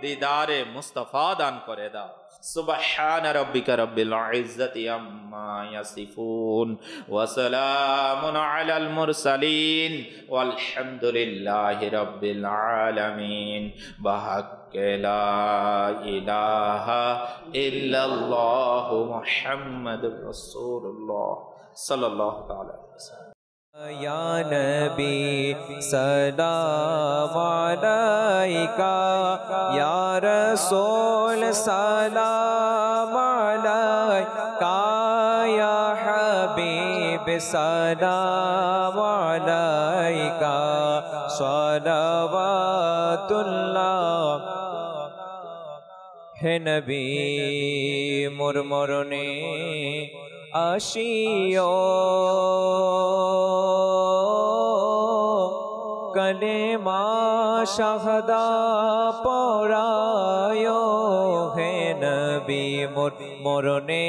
দিদারে মুস্তাফা দান করে দাও। سبحان ربك رب العزة عما يصفون وسلام على المرسلين والحمد لله رب العالمين بحق لا إله إلا الله محمد رسول الله صلى الله عليه وسلم। या नबी सलाम अलैका, या रसूल सलाम अलैका, या हबीब सलाम अलैका, सलावतुल्लाह है नबी मुरमुरने आशियो कलेमा शाहदा पौरायो है नबी मुरने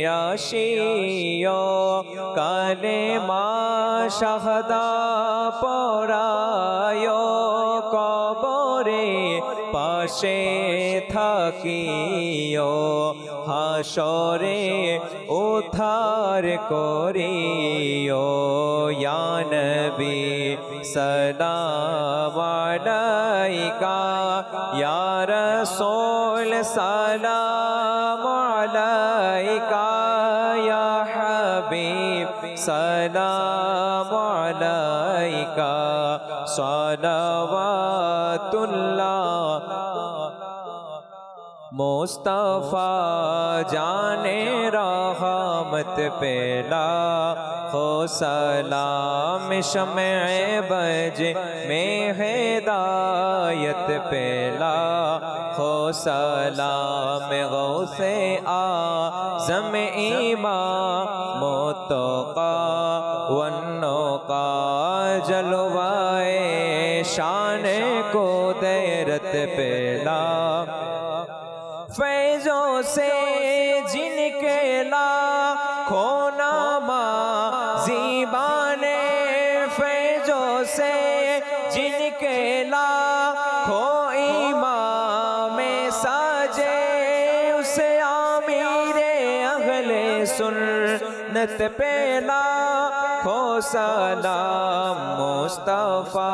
आशियो कलेमा शाहदा पौरायो कबरे पाशे থাকিও হাসরে উদ্ধার করিও। ইয়া নবী সালাম আলাইকা, ইয়া রাসূল সালাম আলাইকা, ইয়া হাবিব সালাম আলাইকা, সালাওয়াতুল্লাহ। मुस्तफा जाने रहमत पेला हो सलाम शमे बज में हिदायत पेला हो सलाम गौसे आज़म इमाम मुत्तक़ा वन्नुक़ा जलवाए शान कुदरत पेला फैज़ों से जिनके लाखों नामा ज़ीबाने फैज़ों से जिनके लाखों इमाम साजे उसे आमीरे अहले सुन्नत पेला खो सलाम मुस्तफ़ा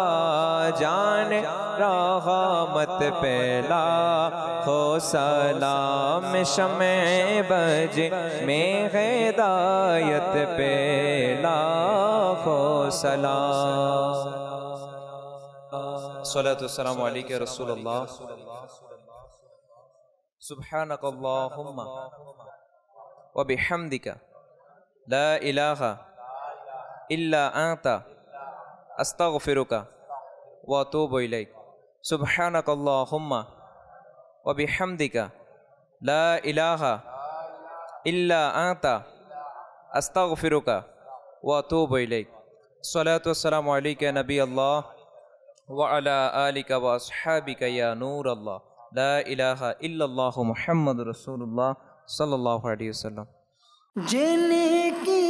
जान रहमत पेला खो सलाम शमे बज में हिदायत पेला खो सलाम सलातु वस्सलामु अलैका रसूलुल्लाह सुब्हानकल्लाहुम्मा व बिहम्दिका ला इलाहा इल्ला अंता अस्तगफिरुका व अतूबु इलैक सुब्हानकल्लाहुम्मा व बिहम्दिका ला इलाहा इल्ला अंता अस्तगफिरुका व अतूबु इलैक सलातु वस्सलामु अलैका नबी अल्लाह व अला आलिका व अस्हाबिका या नूर अल्लाह ला इलाहा इल्लल्लाहु मुहम्मदुर रसूलुल्लाह सल्लल्लाहु अलैहि वसल्लम जिनकी